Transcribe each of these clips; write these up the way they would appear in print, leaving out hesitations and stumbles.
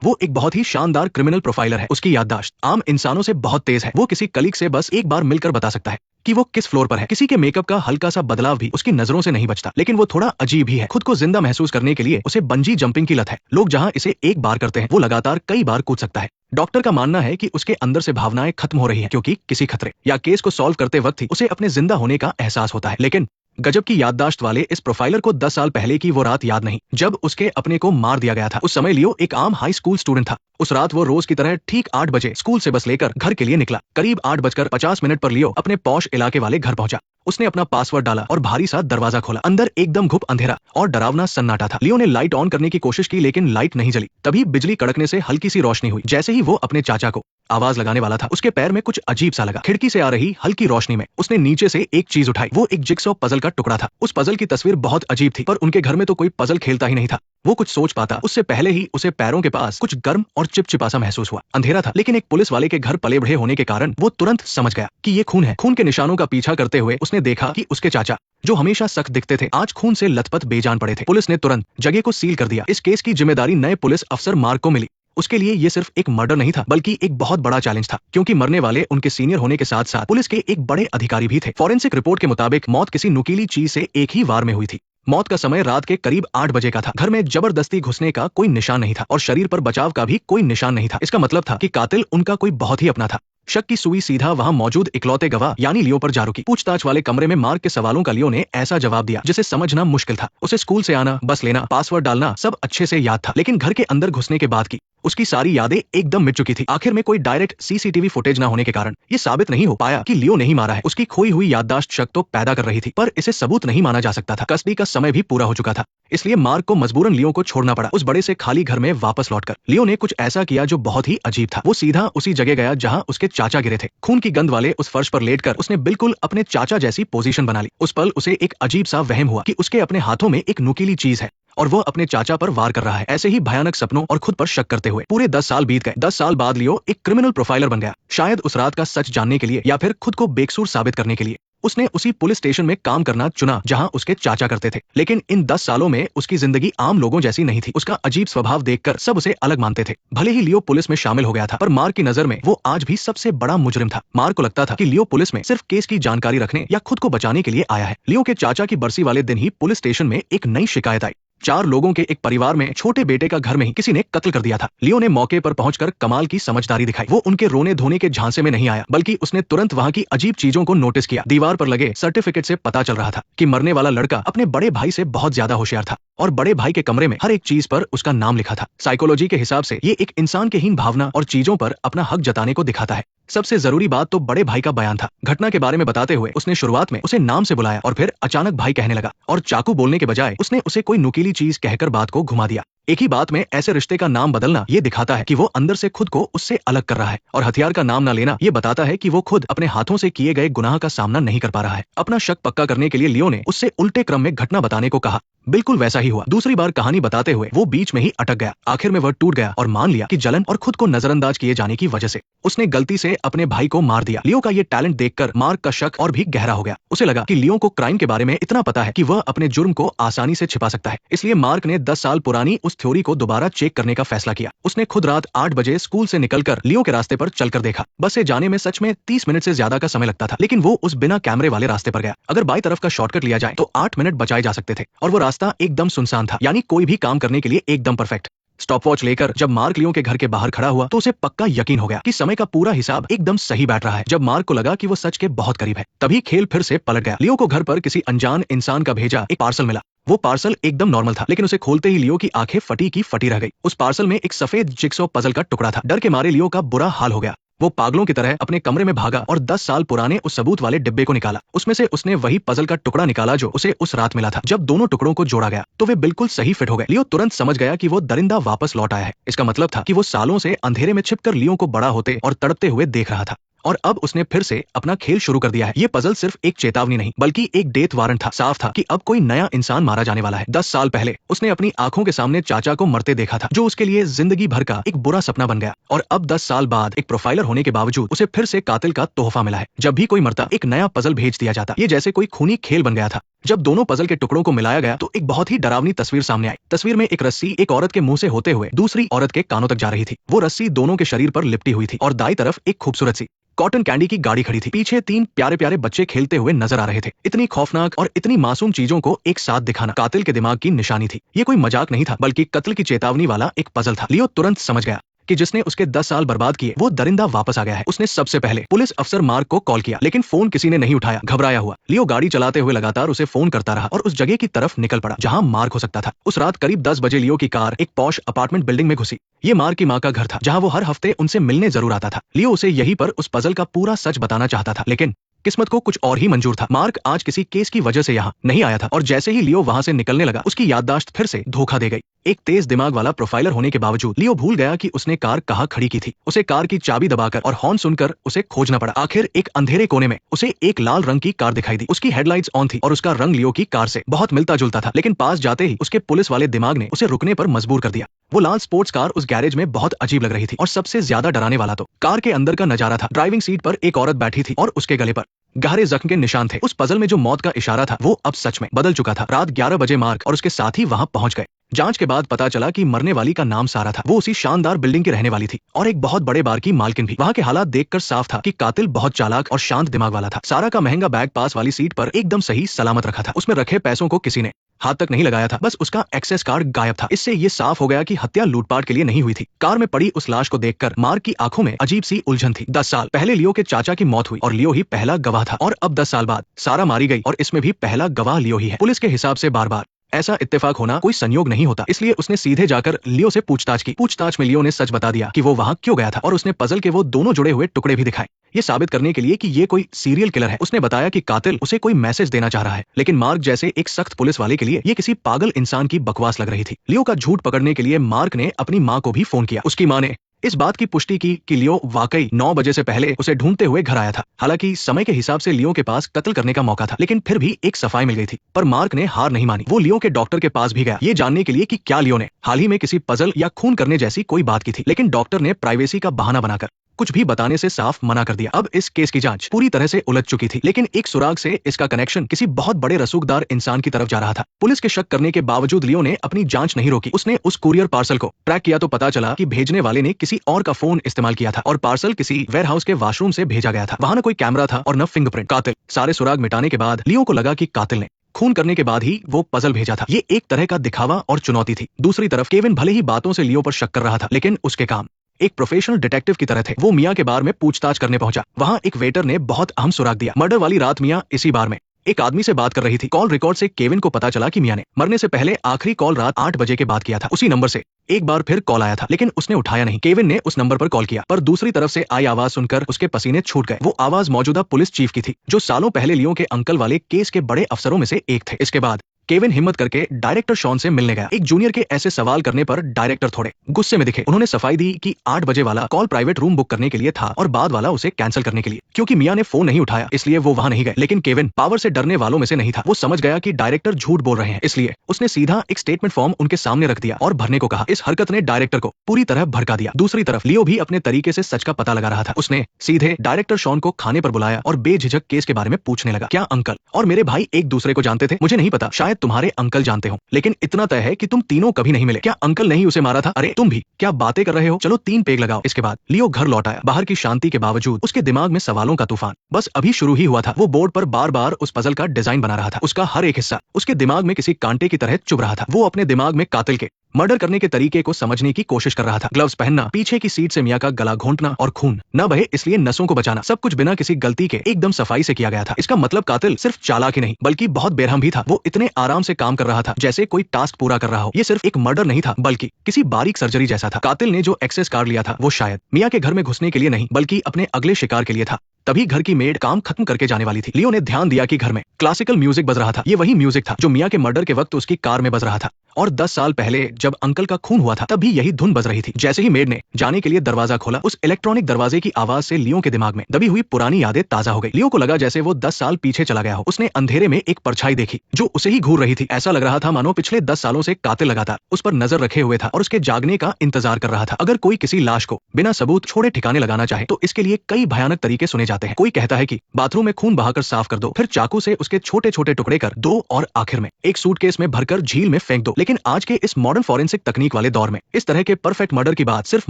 वो एक बहुत ही शानदार क्रिमिनल प्रोफाइलर है। उसकी याददाश्त आम इंसानों से बहुत तेज है। वो किसी कलीग से बस एक बार मिलकर बता सकता है कि वो किस फ्लोर पर है। किसी के मेकअप का हल्का सा बदलाव भी उसकी नजरों से नहीं बचता। लेकिन वो थोड़ा अजीब ही है। खुद को जिंदा महसूस करने के लिए उसे बंजी जंपिंग की लत है। लोग जहाँ इसे एक बार करते हैं, वो लगातार कई बार कूद सकता है। डॉक्टर का मानना है कि उसके अंदर से भावनाएं खत्म हो रही हैं, क्योंकि किसी खतरे या केस को सॉल्व करते वक्त ही उसे अपने जिंदा होने का एहसास होता है। लेकिन गजब की याददाश्त वाले इस प्रोफाइलर को 10 साल पहले की वो रात याद नहीं, जब उसके अपने को मार दिया गया था। उस समय लियो एक आम हाई स्कूल स्टूडेंट था। उस रात वो रोज की तरह ठीक 8 बजे स्कूल से बस लेकर घर के लिए निकला। करीब 8:50 पर लियो अपने पॉश इलाके वाले घर पहुंचा। उसने अपना पासवर्ड डाला और भारी सा दरवाजा खोला। अंदर एकदम घुप अंधेरा और डरावना सन्नाटा था। लियो ने लाइट ऑन करने की कोशिश की, लेकिन लाइट नहीं जली। तभी बिजली कड़कने से हल्की सी रोशनी हुई। जैसे ही वो अपने चाचा को आवाज लगाने वाला था, उसके पैर में कुछ अजीब सा लगा। खिड़की से आ रही हल्की रोशनी में उसने नीचे से एक चीज उठाई। वो एक जिगसॉ पजल का टुकड़ा था। उस पजल की तस्वीर बहुत अजीब थी, पर उनके घर में तो कोई पजल खेलता ही नहीं था। वो कुछ सोच पाता उससे पहले ही उसे पैरों के पास कुछ गर्म और चिपचिपा सा महसूस हुआ। अंधेरा था, लेकिन एक पुलिस वाले के घर पले बढ़े होने के कारण वो तुरंत समझ गया कि ये खून है। खून के निशानों का पीछा करते हुए उसने देखा कि उसके चाचा, जो हमेशा सख्त दिखते थे, आज खून से लथपथ बेजान पड़े थे। पुलिस ने तुरंत जगह को सील कर दिया। इस केस की जिम्मेदारी नए पुलिस अफसर मार्क को मिली। उसके लिए ये सिर्फ एक मर्डर नहीं था, बल्कि एक बहुत बड़ा चैलेंज था, क्योंकि मरने वाले उनके सीनियर होने के साथ साथ पुलिस के एक बड़े अधिकारी भी थे। फॉरेंसिक रिपोर्ट के मुताबिक मौत किसी नुकीली चीज से एक ही वार में हुई थी। मौत का समय रात के करीब 8 बजे का था। घर में जबरदस्ती घुसने का कोई निशान नहीं था और शरीर पर बचाव का भी कोई निशान नहीं था। इसका मतलब था कि कातिल उनका कोई बहुत ही अपना था। शक की सुई सीधा वहां मौजूद इकलौते गवाह यानी लियो पर जा रुकी। पूछताछ वाले कमरे में मार्क के सवालों का लियो ने ऐसा जवाब दिया जिसे समझना मुश्किल था। उसे स्कूल से आना, बस लेना, पासवर्ड डालना सब अच्छे से याद था, लेकिन घर के अंदर घुसने के बाद की उसकी सारी यादें एकदम मिट चुकी थी। आखिर में कोई डायरेक्ट सीसीटीवी फुटेज न होने के कारण ये साबित नहीं हो पाया कि लियो नहीं मारा है। उसकी खोई हुई याददाश्त शक तो पैदा कर रही थी, पर इसे सबूत नहीं माना जा सकता था। कस्टडी का समय भी पूरा हो चुका था, इसलिए मार्क को मजबूरन लियो को छोड़ना पड़ा। उस बड़े से खाली घर में वापस लौटकर लियो ने कुछ ऐसा किया जो बहुत ही अजीब था। वो सीधा उसी जगह गया जहां उसके चाचा गिरे थे। खून की गंध वाले उस फर्श पर लेटकर उसने बिल्कुल अपने चाचा जैसी पोजीशन बना ली। उस पल उसे एक अजीब सा वहम हुआ कि उसके अपने हाथों में एक नुकीली चीज है और वो अपने चाचा पर वार कर रहा है। ऐसे ही भयानक सपनों और खुद पर शक करते हुए पूरे 10 साल बीत गए। 10 साल बाद लियो एक क्रिमिनल प्रोफाइलर बन गया, शायद उस रात का सच जानने के लिए या फिर खुद को बेकसूर साबित करने के लिए। उसने उसी पुलिस स्टेशन में काम करना चुना जहां उसके चाचा करते थे। लेकिन इन 10 सालों में उसकी जिंदगी आम लोगों जैसी नहीं थी। उसका अजीब स्वभाव देखकर सब उसे अलग मानते थे। भले ही लियो पुलिस में शामिल हो गया था, पर मार्क की नजर में वो आज भी सबसे बड़ा मुजरिम था। मार्क को लगता था कि लियो पुलिस में सिर्फ केस की जानकारी रखने या खुद को बचाने के लिए आया है। लियो के चाचा की बरसी वाले दिन ही पुलिस स्टेशन में एक नई शिकायत आई। 4 लोगों के एक परिवार में छोटे बेटे का घर में ही किसी ने कत्ल कर दिया था। लियो ने मौके पर पहुंचकर कमाल की समझदारी दिखाई। वो उनके रोने धोने के झांसे में नहीं आया, बल्कि उसने तुरंत वहां की अजीब चीजों को नोटिस किया। दीवार पर लगे सर्टिफिकेट से पता चल रहा था कि मरने वाला लड़का अपने बड़े भाई से बहुत ज्यादा होशियार था और बड़े भाई के कमरे में हर एक चीज पर उसका नाम लिखा था। साइकोलॉजी के हिसाब से ये एक इंसान के हीन भावना और चीजों पर अपना हक जताने को दिखाता है। सबसे जरूरी बात तो बड़े भाई का बयान था। घटना के बारे में बताते हुए उसने शुरुआत में उसे नाम से बुलाया और फिर अचानक भाई कहने लगा, और चाकू बोलने के बजाय उसने उसे कोई नुकीली चीज कहकर बात को घुमा दिया। एक ही बात में ऐसे रिश्ते का नाम बदलना ये दिखाता है कि वो अंदर से खुद को उससे अलग कर रहा है, और हथियार का नाम न लेना ये बताता है कि वो खुद अपने हाथों से किए गए गुनाह का सामना नहीं कर पा रहा है। अपना शक पक्का करने के लिए लियो ने उससे उल्टे क्रम में घटना बताने को कहा। बिल्कुल वैसा ही हुआ। दूसरी बार कहानी बताते हुए वो बीच में ही अटक गया। आखिर में वह टूट गया और मान लिया कि जलन और खुद को नजरअंदाज किए जाने की वजह से उसने गलती से अपने भाई को मार दिया। लियो का ये टैलेंट देखकर मार्क का शक और भी गहरा हो गया। उसे लगा कि लियो को क्राइम के बारे में इतना पता है कि वह अपने जुर्म को आसानी से छिपा सकता है। इसलिए मार्क ने 10 साल पुरानी उस थ्योरी को दोबारा चेक करने का फैसला किया। उसने खुद रात 8 बजे स्कूल से निकलकर लियो के रास्ते पर चलकर देखा। बस से जाने में सच में 30 मिनट से ज्यादा का समय लगता था, लेकिन वो उस बिना कैमरे वाले रास्ते पर गया। अगर बाई तरफ का शॉर्टकट लिया जाए तो 8 मिनट बचाए जा सकते थे, और वो रास्ता एकदम सुनसान था, यानी कोई भी काम करने के लिए एकदम परफेक्ट। स्टॉपवॉच लेकर जब मार्क लियो के घर के बाहर खड़ा हुआ तो उसे पक्का यकीन हो गया कि समय का पूरा हिसाब एकदम सही बैठ रहा है। जब मार्क को लगा कि वो सच के बहुत करीब है, तभी खेल फिर से पलट गया। लियो को घर पर किसी अनजान इंसान का भेजा एक पार्सल मिला। वो पार्सल एकदम नॉर्मल था, लेकिन उसे खोलते ही लियो की आंखें फटी की फटी रह गई। उस पार्सल में एक सफेद जिगसॉ पजल का टुकड़ा था। डर के मारे लियो का बुरा हाल हो गया। वो पागलों की तरह अपने कमरे में भागा और 10 साल पुराने उस सबूत वाले डिब्बे को निकाला। उसमें से उसने वही पजल का टुकड़ा निकाला जो उसे उस रात मिला था। जब दोनों टुकड़ों को जोड़ा गया तो वे बिल्कुल सही फिट हो गए। लियो तुरंत समझ गया कि वो दरिंदा वापस लौट आया है। इसका मतलब था कि वो सालों से अंधेरे में छिपकर लियो को बड़ा होते और तड़पते हुए देख रहा था, और अब उसने फिर से अपना खेल शुरू कर दिया है। ये पजल सिर्फ एक चेतावनी नहीं, बल्कि एक डेथ वारंट था। साफ था कि अब कोई नया इंसान मारा जाने वाला है। 10 साल पहले उसने अपनी आंखों के सामने चाचा को मरते देखा था, जो उसके लिए जिंदगी भर का एक बुरा सपना बन गया। और अब 10 साल बाद एक प्रोफाइलर होने के बावजूद उसे फिर से कातिल का तोहफा मिला है। जब भी कोई मरता एक नया पजल भेज दिया जाता। ये जैसे कोई खूनी खेल बन गया था। जब दोनों पजल के टुकड़ों को मिलाया गया तो एक बहुत ही डरावनी तस्वीर सामने आई। तस्वीर में एक रस्सी एक औरत के मुंह से होते हुए दूसरी औरत के कानों तक जा रही थी। वो रस्सी दोनों के शरीर पर लिपटी हुई थी और दाईं तरफ एक खूबसूरत सी कॉटन कैंडी की गाड़ी खड़ी थी। पीछे 3 प्यारे प्यारे बच्चे खेलते हुए नजर आ रहे थे। इतनी खौफनाक और इतनी मासूम चीजों को एक साथ दिखाना कातिल के दिमाग की निशानी थी। ये कोई मजाक नहीं था, बल्कि कत्ल की चेतावनी वाला एक पजल था। लियो तुरंत समझ गया कि जिसने उसके 10 साल बर्बाद किए वो दरिंदा वापस आ गया है। उसने सबसे पहले पुलिस अफसर मार्क को कॉल किया, लेकिन फोन किसी ने नहीं उठाया। घबराया हुआ लियो गाड़ी चलाते हुए लगातार उसे फोन करता रहा और उस जगह की तरफ निकल पड़ा जहां मार्क हो सकता था। उस रात करीब 10 बजे लियो की कार एक पॉश अपार्टमेंट बिल्डिंग में घुसी। ये मार्क की माँ का घर था, जहां वो हर हफ्ते उनसे मिलने जरूर आता था। लियो उसे यहीं पर उस पजल का पूरा सच बताना चाहता था, लेकिन किस्मत को कुछ और ही मंजूर था। मार्क आज किसी केस की वजह से यहाँ नहीं आया था और जैसे ही लियो वहां से निकलने लगा उसकी याददाश्त फिर से धोखा दे गई। एक तेज दिमाग वाला प्रोफाइलर होने के बावजूद लियो भूल गया कि उसने कार कहाँ खड़ी की थी। उसे कार की चाबी दबाकर और हॉर्न सुनकर उसे खोजना पड़ा। आखिर एक अंधेरे कोने में उसे एक लाल रंग की कार दिखाई दी। उसकी हेडलाइट्स ऑन थी और उसका रंग लियो की कार से बहुत मिलता जुलता था, लेकिन पास जाते ही उसके पुलिस वाले दिमाग ने उसे रुकने पर मजबूर कर दिया। वो लाल स्पोर्ट्स कार उस गैरेज में बहुत अजीब लग रही थी और सबसे ज्यादा डराने वाला तो कार के अंदर का नजारा था। ड्राइविंग सीट पर एक औरत बैठी थी और उसके गले पर गहरे जख्म के निशान थे। उस पजल में जो मौत का इशारा था वो अब सच में बदल चुका था। रात 11 बजे मार्क और उसके साथी वहां पहुंच गए। जांच के बाद पता चला कि मरने वाली का नाम सारा था। वो उसी शानदार बिल्डिंग की रहने वाली थी और एक बहुत बड़े बार की मालकिन भी। वहां के हालात देखकर साफ था कि कातिल बहुत चालाक और शांत दिमाग वाला था। सारा का महंगा बैग पास वाली सीट पर एकदम सही सलामत रखा था। उसमें रखे पैसों को किसी ने हाथ तक नहीं लगाया था, बस उसका एक्सेस कार्ड गायब था। इससे ये साफ हो गया कि हत्या लूटपाट के लिए नहीं हुई थी। कार में पड़ी उस लाश को देखकर मार्क की आंखों में अजीब सी उलझन थी। 10 साल पहले लियो के चाचा की मौत हुई और लियो ही पहला गवाह था, और अब 10 साल बाद सारा मारी गई और इसमें भी पहला गवाह लियो ही है। पुलिस के हिसाब से बार बार ऐसा इत्तेफाक होना कोई संयोग नहीं होता, इसलिए उसने सीधे जाकर लियो से पूछताछ की। पूछताछ में लियो ने सच बता दिया कि वो वहां क्यों गया था और उसने पजल के वो दोनों जुड़े हुए टुकड़े भी दिखाए, ये साबित करने के लिए कि ये कोई सीरियल किलर है। उसने बताया कि कातिल उसे कोई मैसेज देना चाह रहा है, लेकिन मार्क जैसे एक सख्त पुलिस वाले के लिए ये किसी पागल इंसान की बकवास लग रही थी। लियो का झूठ पकड़ने के लिए मार्क ने अपनी माँ को भी फोन किया। उसकी माँ ने इस बात की पुष्टि की कि लियो वाकई 9 बजे से पहले उसे ढूंढते हुए घर आया था। हालांकि समय के हिसाब से लियो के पास कत्ल करने का मौका था, लेकिन फिर भी एक सफाई मिल गई थी। पर मार्क ने हार नहीं मानी। वो लियो के डॉक्टर के पास भी गया, ये जानने के लिए कि क्या लियो ने हाल ही में किसी पजल या खून करने जैसी कोई बात की थी, लेकिन डॉक्टर ने प्राइवेसी का बहाना बनाकर कुछ भी बताने से साफ मना कर दिया। अब इस केस की जांच पूरी तरह से उलझ चुकी थी, लेकिन एक सुराग से इसका कनेक्शन किसी बहुत बड़े रसूखदार इंसान की तरफ जा रहा था। पुलिस के शक करने के बावजूद लियो ने अपनी जांच नहीं रोकी। उसने उस कुरियर पार्सल को ट्रैक किया तो पता चला कि भेजने वाले ने किसी और का फोन इस्तेमाल किया था और पार्सल किसी वेयरहाउस के वॉशरूम से भेजा गया था। वहां न कोई कैमरा था और न फिंगरप्रिंट। कातिल सारे सुराग मिटाने के बाद लियो को लगा कि कातिल ने खून करने के बाद ही वो पजल भेजा था। ये एक तरह का दिखावा और चुनौती थी। दूसरी तरफ केविन भले ही बातों से लियो पर शक कर रहा था, लेकिन उसके काम एक प्रोफेशनल डिटेक्टिव की तरह थे। वो मियां के बार में पूछताछ करने पहुंचा। वहां एक वेटर ने बहुत अहम सुराग दिया। मर्डर वाली रात मियां इसी बार में एक आदमी से बात कर रही थी। कॉल रिकॉर्ड से केविन को पता चला कि मियां ने मरने से पहले आखिरी कॉल रात 8 बजे के बाद किया था। उसी नंबर से एक बार फिर कॉल आया था, लेकिन उसने उठाया नहीं। केविन ने उस नंबर पर कॉल किया, पर दूसरी तरफ से आई आवाज सुनकर उसके पसीने छूट गए। वो आवाज मौजूदा पुलिस चीफ की थी, जो सालों पहले लियो के अंकल वाले केस के बड़े अफसरों में से एक थे। इसके बाद केविन हिम्मत करके डायरेक्टर शॉन से मिलने गया। एक जूनियर के ऐसे सवाल करने पर डायरेक्टर थोड़े गुस्से में दिखे। उन्होंने सफाई दी कि 8 बजे वाला कॉल प्राइवेट रूम बुक करने के लिए था और बाद वाला उसे कैंसिल करने के लिए। क्योंकि मियां ने फोन नहीं उठाया, इसलिए वो वहां नहीं गए। लेकिन केविन पावर से डरने वालों में से नहीं था। वो समझ गया कि डायरेक्टर झूठ बोल रहे हैं, इसलिए उसने सीधा एक स्टेटमेंट फॉर्म उनके सामने रख दिया और भरने को कहा। इस हरकत ने डायरेक्टर को पूरी तरह भड़का दिया। दूसरी तरफ लियो भी अपने तरीके से सच का पता लगा रहा था। उसने सीधे डायरेक्टर शॉन को खाने पर बुलाया और बेझिझक केस के बारे में पूछने लगा। क्या अंकल और मेरे भाई एक दूसरे को जानते थे? मुझे नहीं पता, शायद तुम्हारे अंकल जानते हो, लेकिन इतना तय है कि तुम तीनों कभी नहीं मिले। क्या अंकल नहीं उसे मारा था? अरे तुम भी क्या बातें कर रहे हो? चलो 3 पेग लगाओ। इसके बाद लियो घर लौट आया। बाहर की शांति के बावजूद उसके दिमाग में सवालों का तूफान बस अभी शुरू ही हुआ था। वो बोर्ड पर बार बार उस पजल का डिजाइन बना रहा था। उसका हर एक हिस्सा उसके दिमाग में किसी कांटे की तरह चुभ रहा था। वो अपने दिमाग में कातिल के मर्डर करने के तरीके को समझने की कोशिश कर रहा था। ग्लव्स पहनना, पीछे की सीट से मियां का गला घोंटना और खून न बहे इसलिए नसों को बचाना, सब कुछ बिना किसी गलती के एकदम सफाई से किया गया था। इसका मतलब कातिल सिर्फ चालाक ही नहीं बल्कि बहुत बेरहम भी था। वो इतने आराम से काम कर रहा था जैसे कोई टास्क पूरा कर रहा हो। ये सिर्फ एक मर्डर नहीं था बल्कि किसी बारीक सर्जरी जैसा था। कातिल ने जो एक्सेस कार्ड लिया था वो शायद मियां के घर में घुसने के लिए नहीं बल्कि अपने अगले शिकार के लिए था। तभी घर की मेड काम खत्म करके जाने वाली थी। लियो ने ध्यान दिया कि घर में क्लासिकल म्यूजिक बज रहा था। ये वही म्यूजिक था जो मियां के मर्डर के वक्त उसकी कार में बज रहा था और 10 साल पहले जब अंकल का खून हुआ था तब भी यही धुन बज रही थी। जैसे ही मेड ने जाने के लिए दरवाजा खोला, उस इलेक्ट्रॉनिक दरवाजे की आवाज से लियो के दिमाग में दबी हुई पुरानी यादें ताजा हो गई। लियो को लगा जैसे वो 10 साल पीछे चला गया हो। उसने अंधेरे में एक परछाई देखी जो उसे ही घूर रही थी। ऐसा लग रहा था मानो पिछले 10 सालों से कातिल लगातार उस पर नजर रखे हुए था और उसके जागने का इंतजार कर रहा था। अगर कोई किसी लाश को बिना सबूत छोड़े ठिकाने लगाना चाहे तो इसके लिए कई भयानक तरीके सुने जाते हैं। कोई कहता है कि बाथरूम में खून बहाकर साफ कर दो, फिर चाकू से उसके छोटे छोटे टुकड़े कर दो और आखिर में एक सूटकेस में भरकर झील में फेंक दो। लेकिन आज के इस मॉडर्न फॉरेंसिक तकनीक वाले दौर में इस तरह के परफेक्ट मर्डर की बात सिर्फ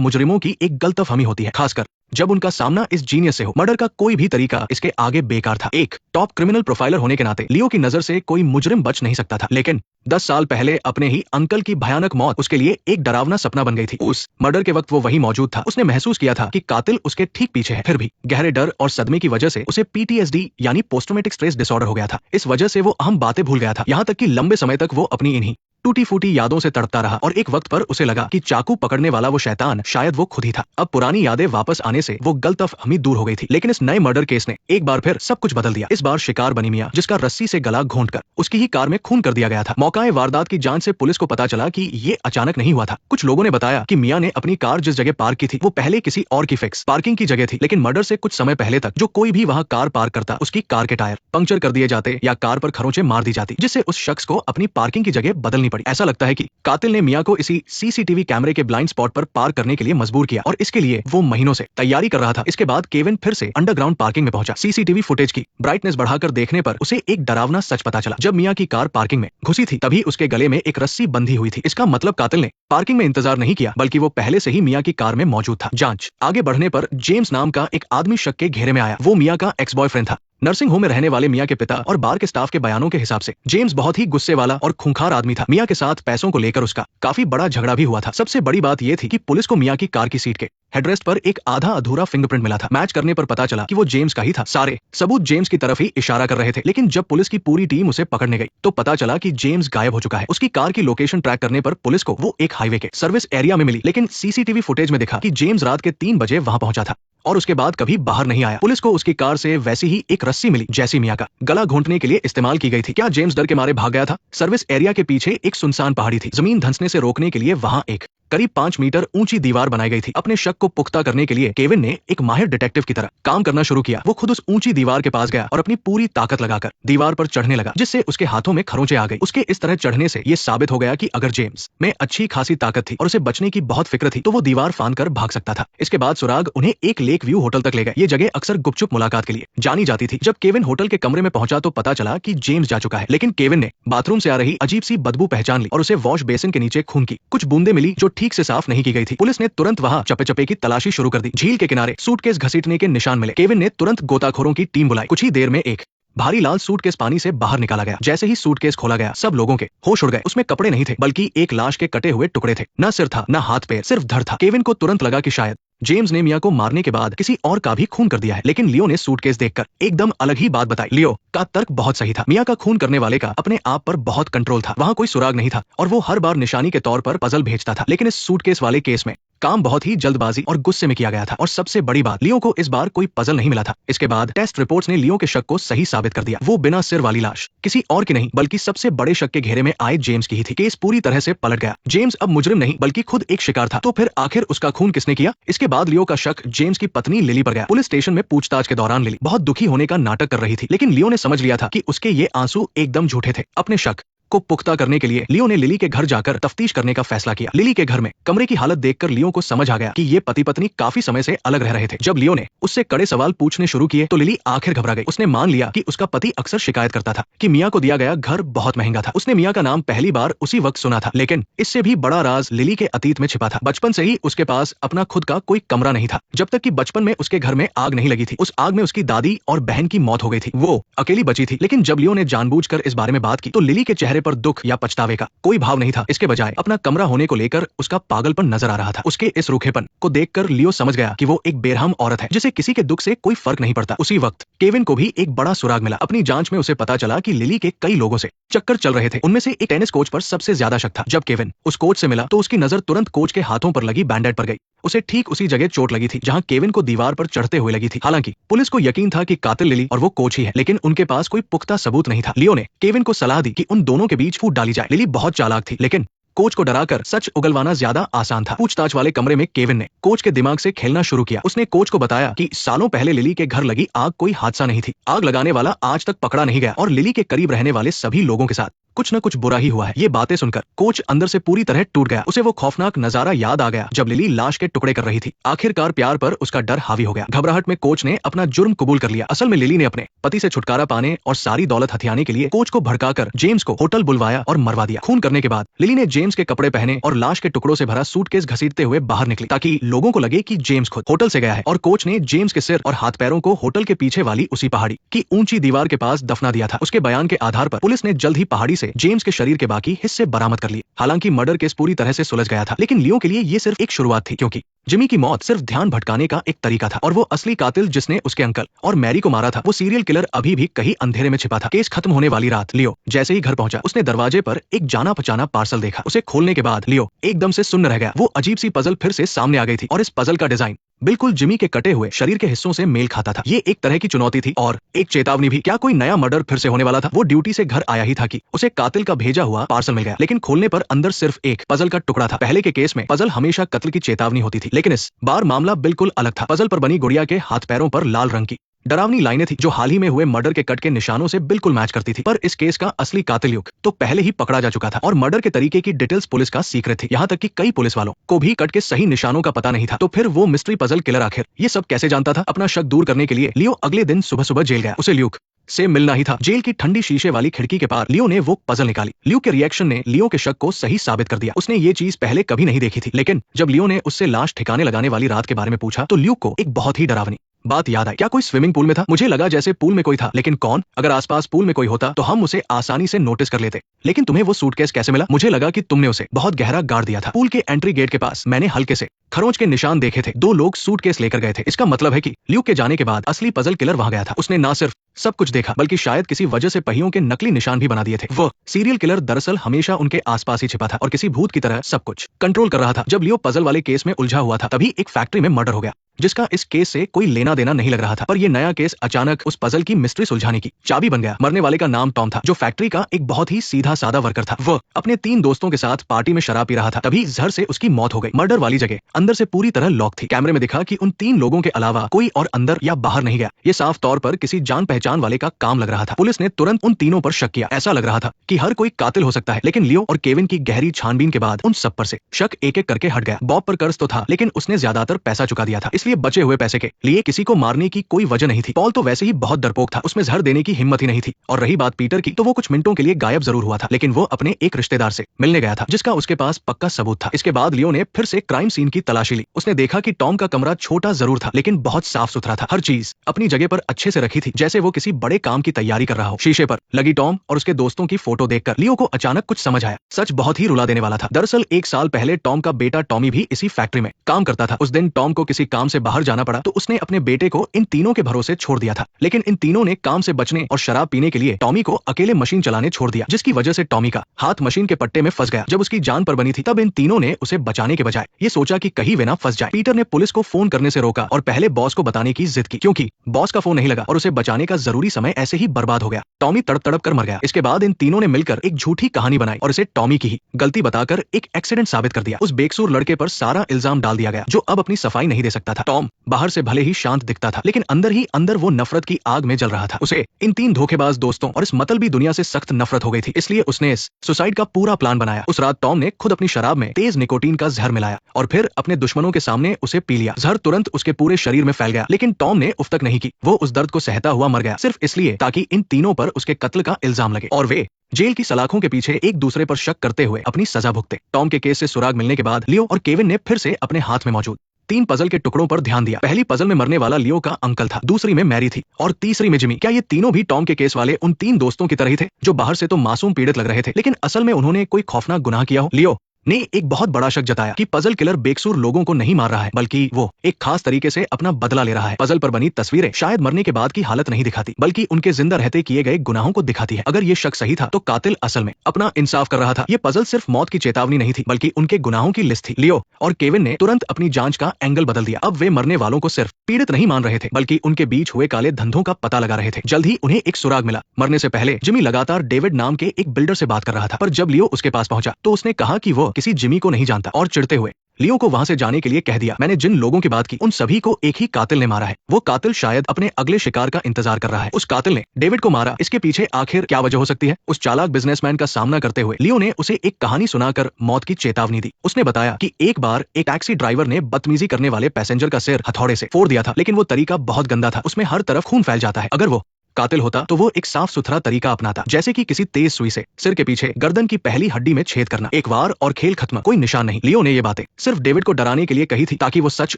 मुजरिमों की एक गलतफहमी होती है, खासकर जब उनका सामना इस जीनियस से हो। मर्डर का कोई भी तरीका इसके आगे बेकार था। एक टॉप क्रिमिनल प्रोफाइलर होने के नाते लियो की नजर से कोई मुजरिम बच नहीं सकता था, लेकिन 10 साल पहले अपने ही अंकल की भयानक मौत उसके लिए एक डरावना सपना बन गई थी। उस मर्डर के वक्त वो वहीं मौजूद था। उसने महसूस किया था कि कातिल उसके ठीक पीछे है। फिर भी गहरे डर और सदमे की वजह से उसे पीटीएसडी यानी पोस्ट ट्रॉमेटिक स्ट्रेस डिसऑर्डर हो गया था। इस वजह से वो अहम बातें भूल गया था, यहाँ तक कि लंबे समय तक वो अपनी इन्हीं टूटी फूटी यादों से तड़पता रहा और एक वक्त पर उसे लगा कि चाकू पकड़ने वाला वो शैतान शायद वो खुद ही था। अब पुरानी यादें वापस आने से वो गलतफहमी दूर हो गई थी, लेकिन इस नए मर्डर केस ने एक बार फिर सब कुछ बदल दिया। इस बार शिकार बनी मियां, जिसका रस्सी से गला घोंटकर उसकी ही कार में खून कर दिया गया था। मौकाए वारदात की जांच से पुलिस को पता चला कि ये अचानक नहीं हुआ था। कुछ लोगों ने बताया कि मियां ने अपनी कार जिस जगह पार्क की थी वो पहले किसी और की फिक्स पार्किंग की जगह थी, लेकिन मर्डर से कुछ समय पहले तक जो कोई भी वहां कार पार्क करता उसकी कार के टायर पंक्चर कर दिए जाते या कार पर खरोंचे मार दी जाती, जिससे उस शख्स को अपनी पार्किंग की जगह बदलनी पड़ी। ऐसा लगता है कि कातिल ने मियां को इसी सीसीटीवी कैमरे के ब्लाइंड स्पॉट पर पार्क करने के लिए मजबूर किया और इसके लिए वो महीनों से तैयारी कर रहा था। इसके बाद केविन फिर से अंडरग्राउंड पार्किंग में पहुंचा। सीसीटीवी फुटेज की ब्राइटनेस बढ़ाकर देखने पर उसे एक डरावना सच पता चला। जब मियां की कार पार्किंग में घुसी थी तभी उसके गले में एक रस्सी बंधी हुई थी। इसका मतलब कातिल ने पार्किंग में इंतजार नहीं किया, बल्कि वो पहले से ही मियां की कार में मौजूद था। जांच आगे बढ़ने पर जेम्स नाम का एक आदमी शक के घेरे में आया। वो मियां का एक्स बॉयफ्रेंड था। नर्सिंग होम में रहने वाले मियां के पिता और बार के स्टाफ के बयानों के हिसाब से जेम्स बहुत ही गुस्से वाला और खूंखार आदमी था। मियां के साथ पैसों को लेकर उसका काफी बड़ा झगड़ा भी हुआ था। सबसे बड़ी बात यह थी कि पुलिस को मियां की कार की सीट के हेडरेस्ट पर एक आधा अधूरा फिंगरप्रिंट मिला था। मैच करने पर पता चला कि वो जेम्स का ही था। सारे सबूत जेम्स की तरफ ही इशारा कर रहे थे, लेकिन जब पुलिस की पूरी टीम उसे पकड़ने गई तो पता चला कि जेम्स गायब हो चुका है। उसकी कार की लोकेशन ट्रैक करने पर पुलिस को वो एक हाईवे के सर्विस एरिया में मिली, लेकिन सीसीटीवी फुटेज में दिखा कि जेम्स रात के 3 बजे वहां पहुंचा था और उसके बाद कभी बाहर नहीं आया। पुलिस को उसकी कार से वैसी ही एक रस्सी मिली जैसी मियां का गला घोंटने के लिए इस्तेमाल की गई थी। क्या जेम्स डर के मारे भाग गया था? सर्विस एरिया के पीछे एक सुनसान पहाड़ी थी। जमीन धंसने से रोकने के लिए वहां एक करीब 5 मीटर ऊंची दीवार बनाई गई थी। अपने शक को पुख्ता करने के लिए केविन ने एक माहिर डिटेक्टिव की तरह काम करना शुरू किया। वो खुद उस ऊंची दीवार के पास गया और अपनी पूरी ताकत लगाकर दीवार पर चढ़ने लगा, जिससे उसके हाथों में खरोंचे आ गई। उसके इस तरह चढ़ने से ये साबित हो गया कि अगर जेम्स में अच्छी खासी ताकत थी और उसे बचने की बहुत फिक्र थी तो वो दीवार फांद कर भाग सकता था। इसके बाद सुराग उन्हें एक लेक व्यू होटल तक ले गए। ये जगह अक्सर गुपचुप मुलाकात के लिए जानी जाती थी। जब केविन होटल के कमरे में पहुंचा तो पता चला कि जेम्स जा चुका है, लेकिन केविन ने बाथरूम से आ रही अजीब सी बदबू पहचान ली और उसे वॉश बेसिन के नीचे खून की कुछ बूंदें मिली जो ठीक से साफ नहीं की गई थी। पुलिस ने तुरंत वहां चप्पे चप्पे की तलाशी शुरू कर दी। झील के किनारे सूटकेस घसीटने के निशान मिले। केविन ने तुरंत गोताखोरों की टीम बुलाई। कुछ ही देर में एक भारी लाल सूटकेस पानी से बाहर निकाला गया। जैसे ही सूटकेस खोला गया सब लोगों के होश उड़ गए। उसमें कपड़े नहीं थे, बल्कि एक लाश के कटे हुए टुकड़े थे। न सिर था, न हाथ पैर, सिर्फ धड़ था। केविन को तुरंत लगा कि शायद जेम्स ने मियां को मारने के बाद किसी और का भी खून कर दिया है, लेकिन लियो ने सूटकेस देखकर एकदम अलग ही बात बताई। लियो का तर्क बहुत सही था। मियां का खून करने वाले का अपने आप पर बहुत कंट्रोल था। वहां कोई सुराग नहीं था और वो हर बार निशानी के तौर पर पजल भेजता था, लेकिन इस सूटकेस वाले केस में काम बहुत ही जल्दबाजी और गुस्से में किया गया था। और सबसे बड़ी बात, लियो को इस बार कोई पजल नहीं मिला था। इसके बाद टेस्ट रिपोर्ट्स ने लियो के शक को सही साबित कर दिया। वो बिना सिर वाली लाश किसी और की नहीं बल्कि सबसे बड़े शक के घेरे में आए जेम्स की ही थी। केस पूरी तरह से पलट गया। जेम्स अब मुजरिम नहीं बल्कि खुद एक शिकार था। तो फिर आखिर उसका खून किसने किया? इसके बाद लियो का शक जेम्स की पत्नी लिली पर गया। पुलिस स्टेशन में पूछताछ के दौरान लिली बहुत दुखी होने का नाटक कर रही थी, लेकिन लियो ने समझ लिया था कि उसके ये आंसू एकदम झूठे थे। अपने शक को पुख्ता करने के लिए लियो ने लिली के घर जाकर तफ्तीश करने का फैसला किया। लिली के घर में कमरे की हालत देखकर लियो को समझ आ गया कि ये पति पत्नी काफी समय से अलग रह रहे थे। जब लियो ने उससे कड़े सवाल पूछने शुरू किए तो लिली आखिर घबरा गई। उसने मान लिया कि उसका पति अक्सर शिकायत करता था कि मियां को दिया गया घर बहुत महंगा था। उसने मियां का नाम पहली बार उसी वक्त सुना था, लेकिन इससे भी बड़ा राज लिली के अतीत में छिपा था। बचपन से ही उसके पास अपना खुद का कोई कमरा नहीं था, जब तक कि बचपन में उसके घर में आग नहीं लगी थी। उस आग में उसकी दादी और बहन की मौत हो गई थी। वो अकेली बची थी। लेकिन जब लियो ने जानबूझकर इस बारे में बात की तो लिली के चेहरे पर दुख या पछतावे का कोई भाव नहीं था। इसके बजाय अपना कमरा होने को लेकर उसका पागलपन नजर आ रहा था। उसके इस रूखेपन को देखकर लियो समझ गया कि वो एक बेरहम औरत है जिसे किसी के दुख से कोई फर्क नहीं पड़ता। उसी वक्त केविन को भी एक बड़ा सुराग मिला। अपनी जांच में उसे पता चला कि लिली के कई लोगों से चक्कर चल रहे थे। उनमें से एक टेनिस कोच पर सबसे ज्यादा शक था। जब केविन उस कोच से मिला तो उसकी नजर तुरंत कोच के हाथों पर लगी बैंडेड पर गई। उसे ठीक उसी जगह चोट लगी थी जहां केविन को दीवार पर चढ़ते हुए लगी थी। हालांकि पुलिस को यकीन था कि कातिल लिली और वो कोच ही है, लेकिन उनके पास कोई पुख्ता सबूत नहीं था। लियो ने केविन को सलाह दी कि उन दोनों के बीच फूट डाली जाए। लिली बहुत चालाक थी, लेकिन कोच को डराकर सच उगलवाना ज्यादा आसान था। पूछताछ वाले कमरे में केविन ने कोच के दिमाग से खेलना शुरू किया। उसने कोच को बताया कि सालों पहले लिली के घर लगी आग कोई हादसा नहीं थी। आग लगाने वाला आज तक पकड़ा नहीं गया और लिली के करीब रहने वाले सभी लोगों के साथ कुछ न कुछ बुरा ही हुआ है। ये बातें सुनकर कोच अंदर से पूरी तरह टूट गया। उसे वो खौफनाक नजारा याद आ गया जब लिली लाश के टुकड़े कर रही थी। आखिरकार प्यार पर उसका डर हावी हो गया। घबराहट में कोच ने अपना जुर्म कबूल कर लिया। असल में लिली ने अपने पति से छुटकारा पाने और सारी दौलत हथियाने के लिए कोच को भड़काकर जेम्स को होटल बुलवाया और मरवा दिया। खून करने के बाद लिली ने जेम्स के कपड़े पहने और लाश के टुकड़ों से भरा सूटकेस घसीटते हुए बाहर निकली ताकि लोगों को लगे कि जेम्स खुद होटल से गया है। और कोच ने जेम्स के सिर और हाथ पैरों को होटल के पीछे वाली उसी पहाड़ी की ऊंची दीवार के पास दफना दिया था। उसके बयान के आधार पर पुलिस ने जल्द ही पहाड़ी से जेम्स के शरीर के बाकी हिस्से बरामद कर लिए। हालांकि मर्डर केस पूरी तरह से सुलझ गया था, लेकिन लियो के लिए ये सिर्फ एक शुरुआत थी, क्योंकि जिमी की मौत सिर्फ ध्यान भटकाने का एक तरीका था और वो असली कातिल जिसने उसके अंकल और मैरी को मारा था, वो सीरियल किलर अभी भी कहीं अंधेरे में छिपा था। केस खत्म होने वाली रात लियो जैसे ही घर पहुंचा, उसने दरवाजे पर एक जाना पहचाना पार्सल देखा। उसे खोलने के बाद लियो एकदम से सुन्न रह गया। वो अजीब सी पजल फिर से सामने आ गई थी और इस पजल का डिजाइन बिल्कुल जिमी के कटे हुए शरीर के हिस्सों से मेल खाता था। ये एक तरह की चुनौती थी और एक चेतावनी भी। क्या कोई नया मर्डर फिर से होने वाला था? वो ड्यूटी से घर आया ही था कि उसे कातिल का भेजा हुआ पार्सल मिल गया, लेकिन खोलने पर अंदर सिर्फ एक पजल का टुकड़ा था। पहले के केस में पजल हमेशा कत्ल की चेतावनी होती थी, लेकिन इस बार मामला बिल्कुल अलग था। पजल पर बनी गुड़िया के हाथ पैरों पर लाल रंग की डरावनी लाइनें थी जो हाल ही में हुए मर्डर के कट के निशानों से बिल्कुल मैच करती थी। पर इस केस का असली कातिल युग तो पहले ही पकड़ा जा चुका था और मर्डर के तरीके की डिटेल्स पुलिस का सीक्रेट थी। यहाँ तक कि कई पुलिस वालों को भी कट के सही निशानों का पता नहीं था। तो फिर वो मिस्ट्री पजल किलर आखिर ये सब कैसे जानता था? अपना शक दूर करने के लिए लियो अगले दिन सुबह सुबह जेल गया। उसे ल्यूक से मिलना ही था। जेल की ठंडी शीशे वाली खिड़की के पार लियो ने वो पजल निकाली। लियो के रिएक्शन ने लियो के शक को सही साबित कर दिया। उसने ये चीज पहले कभी नहीं देखी थी, लेकिन जब लियो ने उससे लाश ठिकाने लगाने वाली रात के बारे में पूछा तो लियो को एक बहुत ही डरावनी बात याद आई। क्या कोई स्विमिंग पूल में था? मुझे लगा जैसे पूल में कोई था, लेकिन कौन? अगर आसपास पूल में कोई होता तो हम उसे आसानी से नोटिस कर लेते। लेकिन तुम्हें वो सूटकेस कैसे मिला? मुझे लगा कि तुमने उसे बहुत गहरा गाड़ दिया था। पूल के एंट्री गेट के पास मैंने हल्के से खरोंच के निशान देखे थे। 2 लोग सूटकेस लेकर गए थे। इसका मतलब है कि ल्यूक के जाने के बाद असली पजल किलर वहां गया था। उसने ना सिर्फ सब कुछ देखा, बल्कि शायद किसी वजह से पहियों के नकली निशान भी बना दिए थे। वो सीरियल किलर दरअसल हमेशा उनके आसपास ही छिपा था और किसी भूत की तरह सब कुछ कंट्रोल कर रहा था। जब लियो पजल वाले केस में उलझा हुआ था, तभी एक फैक्ट्री में मर्डर हो गया जिसका इस केस से कोई लेना देना नहीं लग रहा था। पर ये नया केस अचानक उस पजल की मिस्ट्री सुलझाने की चाबी बन गया। मरने वाले का नाम टॉम था, जो फैक्ट्री का एक बहुत ही सीधा साधा वर्कर था। वो अपने 3 दोस्तों के साथ पार्टी में शराब पी रहा था, तभी जहर से उसकी मौत हो गई। मर्डर वाली जगह अंदर से पूरी तरह लॉक थी। कैमरे में दिखा कि उन 3 लोगों के अलावा कोई और अंदर या बाहर नहीं गया। ये साफ तौर पर किसी जान पहचान वाले का काम लग रहा था। पुलिस ने तुरंत उन तीनों पर शक किया। ऐसा लग रहा था कि हर कोई कातिल हो सकता है, लेकिन लियो और केविन की गहरी छानबीन के बाद उन सब पर से शक एक एक करके हट गया। बॉब पर कर्ज तो था, लेकिन उसने ज्यादातर पैसा चुका दिया था, इसलिए बचे हुए पैसे के लिए किसी को मारने की कोई वजह नहीं थी। पॉल तो वैसे ही बहुत डरपोक था, उसमें जहर देने की हिम्मत ही नहीं थी। और रही बात पीटर की, तो वो कुछ मिनटों के लिए गायब जरूर हुआ था, लेकिन वो अपने एक रिश्तेदार से मिलने गया था जिसका उसके पास पक्का सबूत था। इसके बाद लियो ने फिर से क्राइम सीन की तलाशी ली। उसने देखा कि टॉम का कमरा छोटा जरूर था, लेकिन बहुत साफ सुथरा था। हर चीज अपनी जगह पर अच्छे से रखी थी, जैसे वो किसी बड़े काम की तैयारी कर रहा हो। शीशे पर लगी टॉम और उसके दोस्तों की फोटो देखकर लियो को अचानक कुछ समझ आया। सच बहुत ही रुला देने वाला था। दरअसल 1 साल पहले टॉम का बेटा टॉमी भी इसी फैक्ट्री में काम करता था। उस दिन टॉम को किसी काम से बाहर जाना पड़ा, तो उसने अपने बेटे को इन तीनों के भरोसे छोड़ दिया था। लेकिन इन तीनों ने काम से बचने और शराब पीने के लिए टॉमी को अकेले मशीन चलाने छोड़ दिया, जिसकी वजह से टॉमी का हाथ मशीन के पट्टे में फंस गया। जब उसकी जान पर बनी थी, तब इन तीनों ने उसे बचाने के बजाय ये सोचा कि कहीं वे ना फंस जाए। पीटर ने पुलिस को फोन करने से रोका और पहले बॉस को बताने की जिद की, क्योंकि बॉस का फोन नहीं लगा और उसे बचाने का जरूरी समय ऐसे ही बर्बाद हो गया। टॉमी तड़प तड़प कर मर गया। इसके बाद इन तीनों ने मिलकर एक झूठी कहानी बनाई और इसे टॉमी की ही गलती बताकर एक एक्सीडेंट साबित कर दिया। उस बेकसूर लड़के पर सारा इल्जाम डाल दिया गया, जो अब अपनी सफाई नहीं दे सकता था। टॉम बाहर से भले ही शांत दिखता था, लेकिन अंदर ही अंदर वो नफरत की आग में जल रहा था। उसे इन 3 धोखेबाज दोस्तों और इस मतलबी दुनिया से सख्त नफरत हो गई थी, इसलिए उसने इस सुसाइड का पूरा प्लान बनाया। उस रात टॉम ने खुद अपनी शराब में तेज निकोटीन का जहर मिलाया और फिर अपने दुश्मनों के सामने उसे पी लिया। जहर तुरंत उसके पूरे शरीर में फैल गया, लेकिन टॉम ने उफ तक नहीं की। वो उस दर्द को सहता हुआ मर गया, सिर्फ इसलिए ताकि इन तीनों पर उसके कत्ल का इल्जाम लगे और वे जेल की सलाखों के पीछे एक दूसरे पर शक करते हुए अपनी सजा भुगते। टॉम के केस से सुराग मिलने के बाद लियो और केविन ने फिर से अपने हाथ में मौजूद 3 पजल के टुकड़ों पर ध्यान दिया। पहली पजल में मरने वाला लियो का अंकल था, दूसरी में मैरी थी और तीसरी में जिमी। क्या ये तीनों भी टॉम के केस वाले उन 3 दोस्तों की तरह ही थे, जो बाहर से तो मासूम पीड़ित लग रहे थे, लेकिन असल में उन्होंने कोई खौफनाक गुनाह किया हो? लियो ने एक बहुत बड़ा शक जताया कि पजल किलर बेकसूर लोगों को नहीं मार रहा है, बल्कि वो एक खास तरीके से अपना बदला ले रहा है। पजल पर बनी तस्वीरें शायद मरने के बाद की हालत नहीं दिखाती, बल्कि उनके जिंदा रहते किए गए गुनाहों को दिखाती है। अगर ये शक सही था, तो कातिल असल में अपना इंसाफ कर रहा था। ये पजल सिर्फ मौत की चेतावनी नहीं थी, बल्कि उनके गुनाहों की लिस्ट थी। लियो और केविन ने तुरंत अपनी जांच का एंगल बदल दिया। अब वे मरने वालों को सिर्फ पीड़ित नहीं मान रहे थे, बल्कि उनके बीच हुए काले धंधों का पता लगा रहे थे। जल्द ही उन्हें एक सुराग मिला। मरने से पहले जिमी लगातार डेविड नाम के एक बिल्डर से बात कर रहा था, पर जब लियो उसके पास पहुंचा तो उसने कहा कि वो किसी जिमी को नहीं जानता और चिढ़ते हुए लियो को वहां से जाने के लिए कह दिया। मैंने जिन लोगों की बात की उन सभी को एक ही कातिल ने मारा है। वो कातिल शायद अपने अगले शिकार का इंतजार कर रहा है। उस कातिल ने डेविड को मारा। इसके पीछे आखिर क्या वजह हो सकती है? उस चालाक बिजनेसमैन का सामना करते हुए लियो ने उसे एक कहानी सुनाकर मौत की चेतावनी दी। उसने बताया कि एक बार एक टैक्सी ड्राइवर ने बदतमीजी करने वाले पैसेंजर का सिर हथौड़े से फोड़ दिया था, लेकिन वो तरीका बहुत गंदा था। उसमें हर तरफ खून फैल जाता है। अगर वो कातिल होता तो वो एक साफ सुथरा तरीका अपनाता, जैसे कि किसी तेज सुई से सिर के पीछे गर्दन की पहली हड्डी में छेद करना। एक बार और खेल खत्म, कोई निशान नहीं। लियो ने ये बातें सिर्फ डेविड को डराने के लिए कही थी ताकि वो सच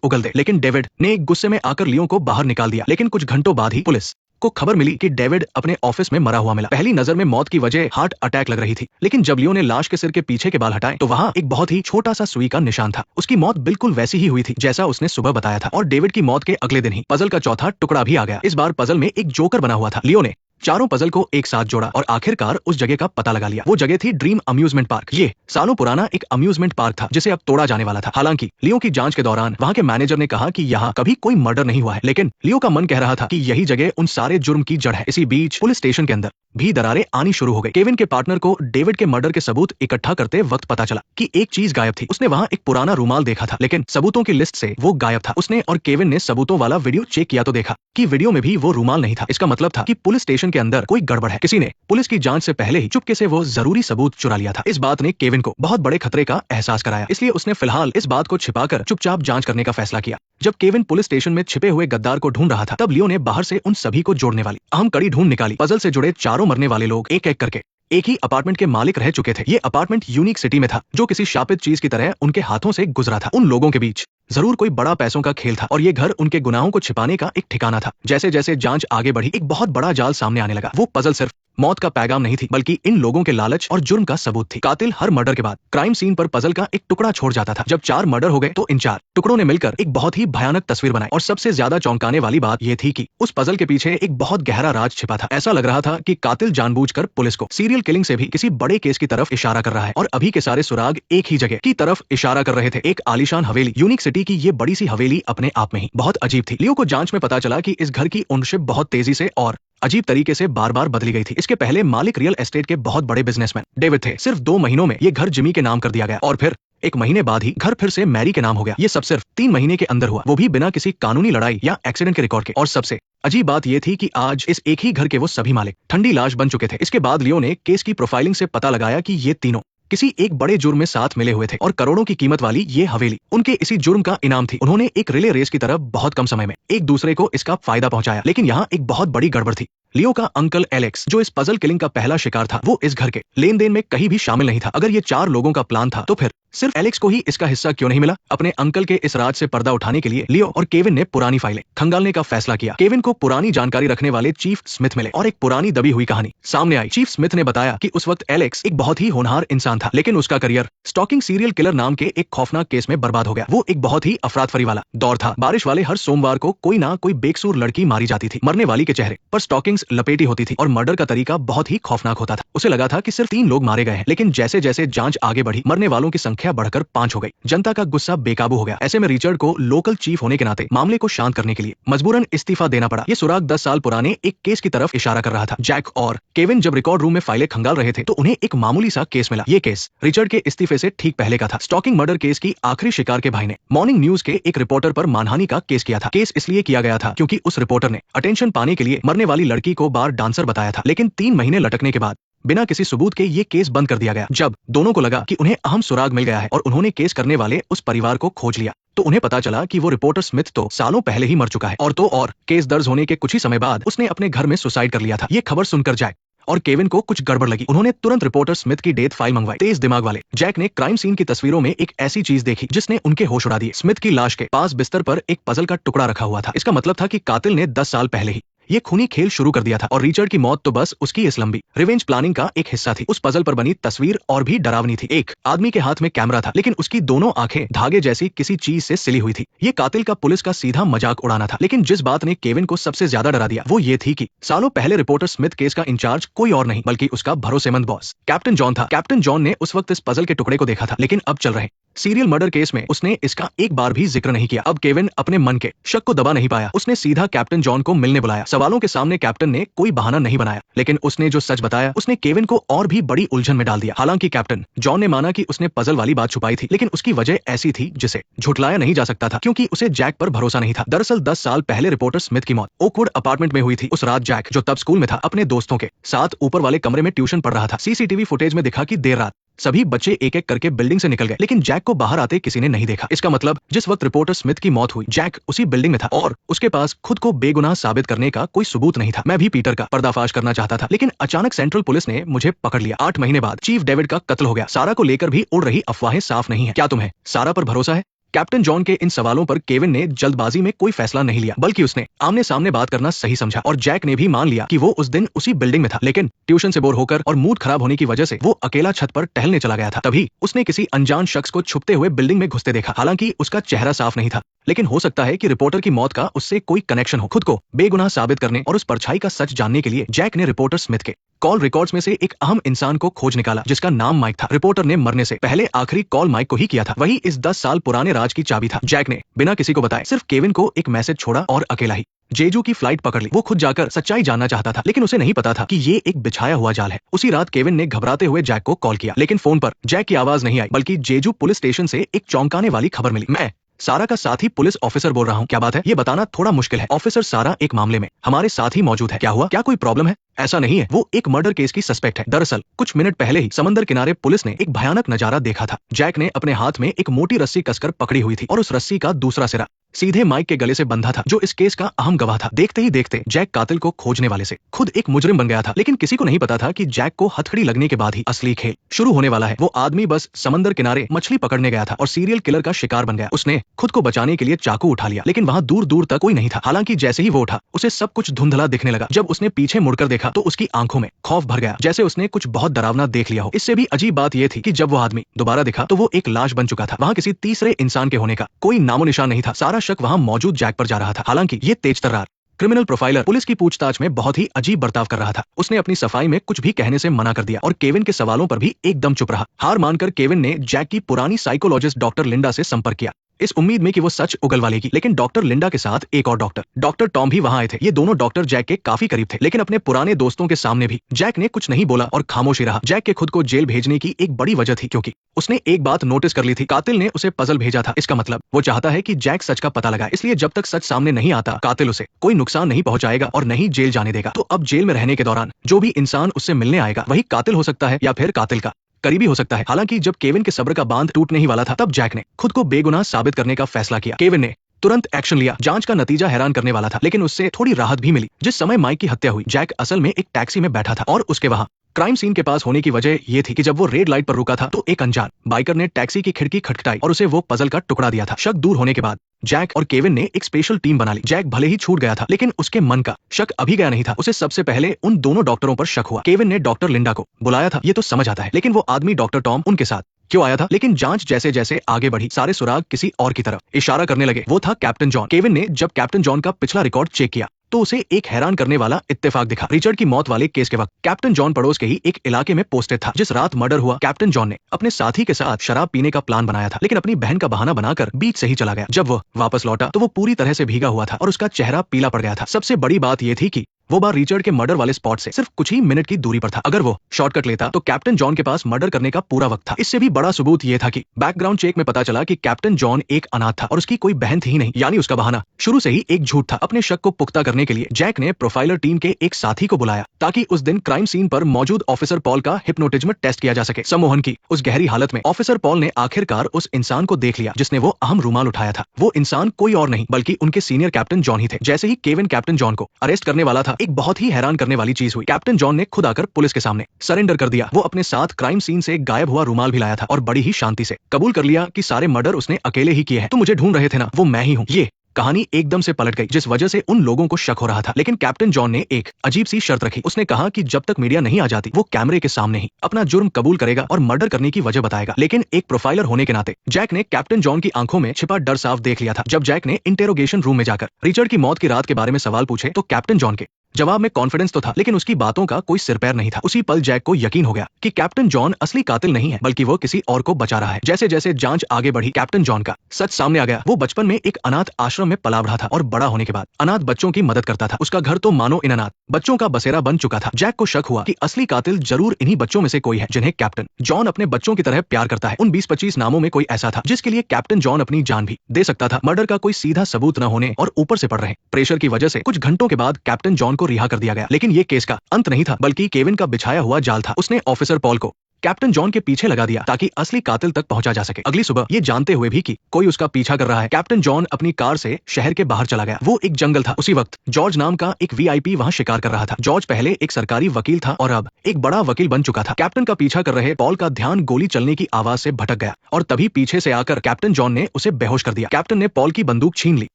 उगल दे, लेकिन डेविड ने गुस्से में आकर लियो को बाहर निकाल दिया। लेकिन कुछ घंटों बाद ही पुलिस को खबर मिली कि डेविड अपने ऑफिस में मरा हुआ मिला। पहली नजर में मौत की वजह हार्ट अटैक लग रही थी, लेकिन जब लियो ने लाश के सिर के पीछे के बाल हटाए तो वहां एक बहुत ही छोटा सा सुई का निशान था। उसकी मौत बिल्कुल वैसी ही हुई थी जैसा उसने सुबह बताया था। और डेविड की मौत के अगले दिन ही पजल का चौथा टुकड़ा भी आ गया। इस बार पजल में एक जोकर बना हुआ था। लियो ने चारों पजल को एक साथ जोड़ा और आखिरकार उस जगह का पता लगा लिया। वो जगह थी ड्रीम अम्यूजमेंट पार्क। ये सालों पुराना एक अम्यूजमेंट पार्क था जिसे अब तोड़ा जाने वाला था। हालांकि लियो की जांच के दौरान वहां के मैनेजर ने कहा कि यहाँ कभी कोई मर्डर नहीं हुआ है, लेकिन लियो का मन कह रहा था कि यही जगह उन सारे जुर्म की जड़ है। इसी बीच पुलिस स्टेशन के अंदर भी दरारें आनी शुरू हो गई। केविन के पार्टनर को डेविड के मर्डर के सबूत इकट्ठा करते वक्त पता चला कि एक चीज गायब थी। उसने वहां एक पुराना रूमाल देखा था, लेकिन सबूतों की लिस्ट से वो गायब था। उसने और केविन ने सबूतों वाला वीडियो चेक किया तो देखा कि वीडियो में भी वो रूमाल नहीं था। इसका मतलब था कि पुलिस स्टेशन के अंदर कोई गड़बड़ है। किसी ने पुलिस की जांच से पहले ही चुपके से वो जरूरी सबूत चुरा लिया था। इस बात ने केविन को बहुत बड़े खतरे का एहसास कराया, इसलिए उसने फिलहाल इस बात को छिपाकर चुपचाप जांच करने का फैसला किया। जब केविन पुलिस स्टेशन में छिपे हुए गद्दार को ढूंढ रहा था, तब लियो ने बाहर से उन सभी को जोड़ने वाली अहम कड़ी ढूंढ निकाली। पजल से जुड़े चारों मरने वाले लोग एक एक करके एक ही अपार्टमेंट के मालिक रह चुके थे। ये अपार्टमेंट यूनिक सिटी में था, जो किसी शापित चीज की तरह उनके हाथों से गुजरा था। उन लोगों के बीच जरूर कोई बड़ा पैसों का खेल था और ये घर उनके गुनाहों को छिपाने का एक ठिकाना था। जैसे जैसे जांच आगे बढ़ी, एक बहुत बड़ा जाल सामने आने लगा। वो पजल सिर्फ मौत का पैगाम नहीं थी, बल्कि इन लोगों के लालच और जुर्म का सबूत थी। कातिल हर मर्डर के बाद क्राइम सीन पर पजल का एक टुकड़ा छोड़ जाता था। जब 4 मर्डर हो गए तो इन 4 टुकड़ों ने मिलकर एक बहुत ही भयानक तस्वीर बनाई। और सबसे ज्यादा चौंकाने वाली बात यह थी कि उस पजल के पीछे एक बहुत गहरा राज छिपा था। ऐसा लग रहा था कि कातिल जानबूझकर पुलिस को सीरियल किलिंग से भी किसी बड़े केस की तरफ इशारा कर रहा है, और अभी के सारे सुराग एक ही जगह की तरफ इशारा कर रहे थे। एक आलीशान हवेली। यूनिक सिटी की ये बड़ी सी हवेली अपने आप में ही बहुत अजीब थी। लियो को जांच में पता चला कि इस घर की ओनरशिप बहुत तेजी से और अजीब तरीके से बार बार बदली गई थी। इसके पहले मालिक रियल एस्टेट के बहुत बड़े बिजनेसमैन डेविड थे। सिर्फ 2 महीनों में ये घर जिमी के नाम कर दिया गया, और फिर 1 महीने बाद ही घर फिर से मैरी के नाम हो गया। ये सब सिर्फ 3 महीने के अंदर हुआ, वो भी बिना किसी कानूनी लड़ाई या एक्सीडेंट के रिकॉर्ड के। और सबसे अजीब बात यह थी कि आज इस एक ही घर के वो सभी मालिक ठंडी लाश बन चुके थे। इसके बाद लियो ने केस की प्रोफाइलिंग से पता लगाया कि ये तीनों किसी एक बड़े जुर्म में साथ मिले हुए थे, और करोड़ों की कीमत वाली ये हवेली उनके इसी जुर्म का इनाम थी। उन्होंने एक रिले रेस की तरह बहुत कम समय में एक दूसरे को इसका फायदा पहुंचाया। लेकिन यहाँ एक बहुत बड़ी गड़बड़ थी। लियो का अंकल एलेक्स, जो इस पजल किलिंग का पहला शिकार था, वो इस घर के लेन देन में कहीं भी शामिल नहीं था। अगर ये 4 लोगों का प्लान था तो फिर सिर्फ एलेक्स को ही इसका हिस्सा क्यों नहीं मिला? अपने अंकल के इस राज से पर्दा उठाने के लिए लियो और केविन ने पुरानी फाइलें खंगालने का फैसला किया। केविन को पुरानी जानकारी रखने वाले चीफ स्मिथ मिले और एक पुरानी दबी हुई कहानी सामने आई। चीफ स्मिथ ने बताया कि उस वक्त एलेक्स एक बहुत ही होनहार इंसान था, लेकिन उसका करियर स्टॉकिंग सीरियल किलर नाम के एक खौफनाक केस में बर्बाद हो गया। वो एक बहुत ही अफरातफरी वाला दौर था। बारिश वाले हर सोमवार को कोई ना कोई बेकसूर लड़की मारी जाती थी। मरने वाली के चेहरे पर स्टॉकिंग्स लपेटी होती थी और मर्डर का तरीका बहुत ही खौफनाक होता था। उसे लगा था कि सिर्फ 3 लोग मारे गए हैं, लेकिन जैसे जैसे जांच आगे बढ़ी, मरने वालों की संख्या बढ़कर 5 हो गई। जनता का गुस्सा बेकाबू हो गया। ऐसे में रिचर्ड को लोकल चीफ होने के नाते मामले को शांत करने के लिए मजबूरन इस्तीफा देना पड़ा। ये सुराग 10 साल पुराने एक केस की तरफ इशारा कर रहा था। जैक और केविन जब रिकॉर्ड रूम में फाइलें खंगाल रहे थे तो उन्हें एक मामूली सा केस मिला। ये केस रिचर्ड के इस्तीफे से ठीक पहले का था। स्टॉकिंग मर्डर केस की आखिरी शिकार के भाई ने मॉर्निंग न्यूज के एक रिपोर्टर पर मानहानि का केस किया था। केस इसलिए किया गया था क्योंकि उस रिपोर्टर ने अटेंशन पाने के लिए मरने वाली लड़की को बार डांसर बताया था, लेकिन 3 महीने लटकने के बाद बिना किसी सबूत के ये केस बंद कर दिया गया। जब दोनों को लगा कि उन्हें अहम सुराग मिल गया है और उन्होंने केस करने वाले उस परिवार को खोज लिया, तो उन्हें पता चला कि वो रिपोर्टर स्मिथ तो सालों पहले ही मर चुका है, और केस दर्ज होने के कुछ ही समय बाद उसने अपने घर में सुसाइड कर लिया था। ये खबर सुनकर जैक और केविन को कुछ गड़बड़ लगी। उन्होंने तुरंत रिपोर्टर स्मिथ की डेथ फाइल मंगवाई। तेज दिमाग वाले जैक ने क्राइम सीन की तस्वीरों में एक ऐसी चीज देखी जिसने उनके होश उड़ा दिए। स्मिथ की लाश के पास बिस्तर पर एक पजल का टुकड़ा रखा हुआ था। इसका मतलब था कि कातिल ने 10 साल पहले ही ये खूनी खेल शुरू कर दिया था, और रिचर्ड की मौत तो बस उसकी इस लंबी रिवेंज प्लानिंग का एक हिस्सा थी। उस पजल पर बनी तस्वीर और भी डरावनी थी। एक आदमी के हाथ में कैमरा था, लेकिन उसकी दोनों आंखें धागे जैसी किसी चीज से सिली हुई थी। ये कातिल का पुलिस का सीधा मजाक उड़ाना था। लेकिन जिस बात ने केविन को सबसे ज्यादा डरा दिया वो ये थी कि सालों पहले रिपोर्टर स्मिथ केस का इंचार्ज कोई और नहीं बल्कि उसका भरोसेमंद बॉस कैप्टन जॉन था। कैप्टन जॉन ने उस वक्त इस पजल के टुकड़े को देखा था, लेकिन अब चल रहे सीरियल मर्डर केस में उसने इसका एक बार भी जिक्र नहीं किया। अब केविन अपने मन के शक को दबा नहीं पाया। उसने सीधा कैप्टन जॉन को मिलने बुलाया। सवालों के सामने कैप्टन ने कोई बहाना नहीं बनाया, लेकिन उसने जो सच बताया उसने केविन को और भी बड़ी उलझन में डाल दिया। हालांकि कैप्टन जॉन ने माना कि उसने पजल वाली बात छुपाई थी, लेकिन उसकी वजह ऐसी थी जिसे झुठलाया नहीं जा सकता था, क्योंकि उसे जैक पर भरोसा नहीं था। दरअसल 10 साल पहले रिपोर्टर स्मिथ की मौत ओकवुड अपार्टमेंट में हुई थी। उस रात जैक, जो तब स्कूल में था, अपने दोस्तों के साथ ऊपर वाले कमरे में ट्यूशन पढ़ रहा था। सीसीटीवी फुटेज में दिखा कि देर रात सभी बच्चे एक एक करके बिल्डिंग से निकल गए, लेकिन जैक को बाहर आते किसी ने नहीं देखा। इसका मतलब जिस वक्त रिपोर्टर स्मिथ की मौत हुई, जैक उसी बिल्डिंग में था और उसके पास खुद को बेगुनाह साबित करने का कोई सबूत नहीं था। मैं भी पीटर का पर्दाफाश करना चाहता था, लेकिन अचानक सेंट्रल पुलिस ने मुझे पकड़ लिया। 8 महीने बाद चीफ डेविड का कत्ल हो गया। सारा को लेकर भी उड़ रही अफवाहें साफ नहीं है। क्या तुम्हें सारा पर भरोसा है? कैप्टन जॉन के इन सवालों पर केविन ने जल्दबाजी में कोई फैसला नहीं लिया, बल्कि उसने आमने सामने बात करना सही समझा। और जैक ने भी मान लिया कि वो उस दिन उसी बिल्डिंग में था, लेकिन ट्यूशन से बोर होकर और मूड खराब होने की वजह से वो अकेला छत पर टहलने चला गया था। तभी उसने किसी अनजान शख्स को छुपते हुए बिल्डिंग में घुसते देखा। हालांकि उसका चेहरा साफ नहीं था, लेकिन हो सकता है कि रिपोर्टर की मौत का उससे कोई कनेक्शन हो। खुद को बेगुनाह साबित करने और उस परछाई का सच जानने के लिए जैक ने रिपोर्टर स्मिथ के कॉल रिकॉर्ड्स में से एक अहम इंसान को खोज निकाला, जिसका नाम माइक था। रिपोर्टर ने मरने से पहले आखिरी कॉल माइक को ही किया था। वही इस 10 साल पुराने राज की चाबी था। जैक ने बिना किसी को बताए सिर्फ केविन को एक मैसेज छोड़ा और अकेला ही जेजू की फ्लाइट पकड़ ली। वो खुद जाकर सच्चाई जानना चाहता था, लेकिन उसे नहीं पता था कि ये एक बिछाया हुआ जाल है। उसी रात केविन ने घबराते हुए जैक को कॉल किया, लेकिन फोन पर जैक की आवाज नहीं आई, बल्कि जेजू पुलिस स्टेशन से एक चौंकाने वाली खबर मिली। मैं सारा का साथी पुलिस ऑफिसर बोल रहा हूँ। क्या बात है? ये बताना थोड़ा मुश्किल है। ऑफिसर सारा एक मामले में हमारे साथ ही मौजूद है। क्या हुआ? क्या कोई प्रॉब्लम है? ऐसा नहीं है, वो एक मर्डर केस की सस्पेक्ट है। दरअसल कुछ मिनट पहले ही समंदर किनारे पुलिस ने एक भयानक नजारा देखा था। जैक ने अपने हाथ में एक मोटी रस्सी कसकर पकड़ी हुई थी और उस रस्सी का दूसरा सिरा सीधे माइक के गले से बंधा था, जो इस केस का अहम गवाह था। देखते ही देखते जैक कातिल को खोजने वाले से खुद एक मुजरिम बन गया था, लेकिन किसी को नहीं पता था कि जैक को हथकड़ी लगने के बाद ही असली खेल शुरू होने वाला है। वो आदमी बस समंदर किनारे मछली पकड़ने गया था और सीरियल किलर का शिकार बन गया। उसने खुद को बचाने के लिए चाकू उठा लिया, लेकिन वहाँ दूर दूर तक कोई नहीं था। हालांकि जैसे ही वो उठा, उसे सब कुछ धुंधला दिखने लगा। जब उसने पीछे मुड़कर देखा तो उसकी आंखों में खौफ भर गया, जैसे उसने कुछ बहुत डरावना देख लिया हो। इससे भी अजीब बात यह थी कि जब वो आदमी दोबारा दिखा तो वो एक लाश बन चुका था। वहाँ किसी तीसरे इंसान के होने का कोई नामो निशान नहीं था। सारा शक वहाँ मौजूद जैक पर जा रहा था। हालांकि ये तेज तर्रार क्रिमिनल प्रोफाइलर पुलिस की पूछताछ में बहुत ही अजीब बर्ताव कर रहा था। उसने अपनी सफाई में कुछ भी कहने से मना कर दिया और केविन के सवालों पर भी एकदम चुप रहा। हार मानकर केविन ने जैक की पुरानी साइकोलॉजिस्ट डॉक्टर लिंडा से संपर्क किया, इस उम्मीद में कि वो सच उगलवा लेगी। लेकिन डॉक्टर लिंडा के साथ एक और डॉक्टर टॉम भी वहां आए थे। ये दोनों डॉक्टर जैक के काफी करीब थे, लेकिन अपने पुराने दोस्तों के सामने भी जैक ने कुछ नहीं बोला और खामोश ही रहा। जैक के खुद को जेल भेजने की एक बड़ी वजह थी, क्योंकि उसने एक बात नोटिस कर ली थी, कातिल ने उसे पजल भेजा था। इसका मतलब वो चाहता है कि जैक सच का पता लगाए, इसलिए जब तक सच सामने नहीं आता कातिल उसे कोई नुकसान नहीं पहुंचाएगा और नहीं जेल जाने देगा। तो अब जेल में रहने के दौरान जो भी इंसान उससे मिलने आएगा वही कातिल हो सकता है या फिर कातिल का करीबी हो सकता है। हालांकि जब केविन के सब्र का बांध टूटने ही वाला था, तब जैक ने खुद को बेगुनाह साबित करने का फैसला किया। केविन ने तुरंत एक्शन लिया। जांच का नतीजा हैरान करने वाला था, लेकिन उससे थोड़ी राहत भी मिली। जिस समय माइक की हत्या हुई, जैक असल में एक टैक्सी में बैठा था और उसके वहां क्राइम सीन के पास होने की वजह ये थी कि जब वो रेड लाइट पर रुका था तो एक अनजान बाइकर ने टैक्सी की खिड़की खटखटाई और उसे वो पजल का टुकड़ा दिया था। शक दूर होने के बाद जैक और केविन ने एक स्पेशल टीम बना ली। जैक भले ही छूट गया था, लेकिन उसके मन का शक अभी गया नहीं था। उसे सबसे पहले उन दोनों डॉक्टरों पर शक हुआ। केविन ने डॉक्टर लिंडा को बुलाया था, ये तो समझ आता है, लेकिन वो आदमी डॉक्टर टॉम उनके साथ क्यों आया था? लेकिन जांच जैसे जैसे आगे बढ़ी, सारे सुराग किसी और की तरफ इशारा करने लगे। वो था कैप्टन जॉन। केविन ने जब कैप्टन जॉन का पिछला रिकॉर्ड चेक किया तो उसे एक हैरान करने वाला इत्तेफाक दिखा। रिचर्ड की मौत वाले केस के वक्त कैप्टन जॉन पड़ोस के ही एक इलाके में पोस्टेड था। जिस रात मर्डर हुआ, कैप्टन जॉन ने अपने साथी के साथ शराब पीने का प्लान बनाया था, लेकिन अपनी बहन का बहाना बनाकर बीच से ही चला गया। जब वो वापस लौटा तो वो पूरी तरह से भीगा हुआ था और उसका चेहरा पीला पड़ गया था। सबसे बड़ी बात यह थी कि वो बार रिचर्ड के मर्डर वाले स्पॉट से सिर्फ कुछ ही मिनट की दूरी पर था। अगर वो शॉर्टकट लेता तो कैप्टन जॉन के पास मर्डर करने का पूरा वक्त था। इससे भी बड़ा सबूत यह था कि बैकग्राउंड चेक में पता चला कि कैप्टन जॉन एक अनाथ था और उसकी कोई बहन थी ही नहीं, यानी उसका बहाना शुरू से ही एक झूठ था। अपने शक को पुख्ता करने के लिए जैक ने प्रोफाइलर टीम के एक साथी को बुलाया ताकि उस दिन क्राइम सीन पर मौजूद ऑफिसर पॉल का हिप्नोटिज्म टेस्ट किया जा सके। सम्मोहन की उस गहरी हालत में ऑफिसर पॉल ने आखिरकार उस इंसान को देख लिया जिसने वो अहम रूमाल उठाया था। वो इंसान कोई और नहीं बल्कि उनके सीनियर कैप्टन जॉन ही थे। जैसे ही केविन कैप्टन जॉन को अरेस्ट करने वाला था, एक बहुत ही हैरान करने वाली चीज हुई। कैप्टन जॉन ने खुद आकर पुलिस के सामने सरेंडर कर दिया। वो अपने साथ क्राइम सीन से गायब हुआ रूमाल भी लाया था और बड़ी ही शांति से कबूल कर लिया कि सारे मर्डर उसने अकेले ही किए हैं। तो मुझे ढूंढ रहे थे ना, वो मैं ही हूँ। ये कहानी एकदम से पलट गई, जिस वजह से उन लोगों को शक हो रहा था। लेकिन कैप्टन जॉन ने एक अजीब सी शर्त रखी। उसने कहा कि जब तक मीडिया नहीं आ जाती वो कैमरे के सामने ही अपना जुर्म कबूल करेगा और मर्डर करने की वजह बताएगा। लेकिन एक प्रोफाइलर होने के नाते जैक ने कैप्टन जॉन की आंखों में छिपा डर साफ देख लिया था। जब जैक ने इंटेरोगेशन रूम में जाकर रिचर्ड की मौत की रात के बारे में सवाल पूछे तो कैप्टन जॉन के जवाब में कॉन्फिडेंस तो था, लेकिन उसकी बातों का कोई सिर पैर नहीं था। उसी पल जैक को यकीन हो गया कि कैप्टन जॉन असली कातिल नहीं है, बल्कि वो किसी और को बचा रहा है। जैसे जैसे जांच आगे बढ़ी, कैप्टन जॉन का सच सामने आ गया। वो बचपन में एक अनाथ आश्रम में पला बढ़ा था और बड़ा होने के बाद अनाथ बच्चों की मदद करता था। उसका घर तो मानो इन अनाथ बच्चों का बसेरा बन चुका था। जैक को शक हुआ कि असली कातिल जरूर इन्हीं बच्चों में से कोई है, जिन्हें कैप्टन जॉन अपने बच्चों की तरह प्यार करता है। उन 20-25 नामों में कोई ऐसा था जिसके लिए कैप्टन जॉन अपनी जान भी दे सकता था। मर्डर का कोई सीधा सबूत न होने और ऊपर से पड़ रहे प्रेशर की वजह से कुछ घंटों के बाद कैप्टन जॉन को रिहा कर दिया गया। लेकिन ये केस का अंत नहीं था, बल्कि केविन का बिछाया हुआ जाल था। उसने ऑफिसर पॉल को कैप्टन जॉन के पीछे लगा दिया ताकि असली कातिल तक पहुंचा जा सके। अगली सुबह ये जानते हुए भी कि कोई उसका पीछा कर रहा है, कैप्टन जॉन अपनी कार से शहर के बाहर चला गया। वो एक जंगल था। उसी वक्त जॉर्ज नाम का एक वीआईपी वहां शिकार कर रहा था। जॉर्ज पहले एक सरकारी वकील था और अब एक बड़ा वकील बन चुका था। कैप्टन का पीछा कर रहे पॉल का ध्यान गोली चलने की आवाज से भटक गया और तभी पीछे से आकर कैप्टन जॉन ने उसे बेहोश कर दिया। कैप्टन ने पॉल की बंदूक छीन ली,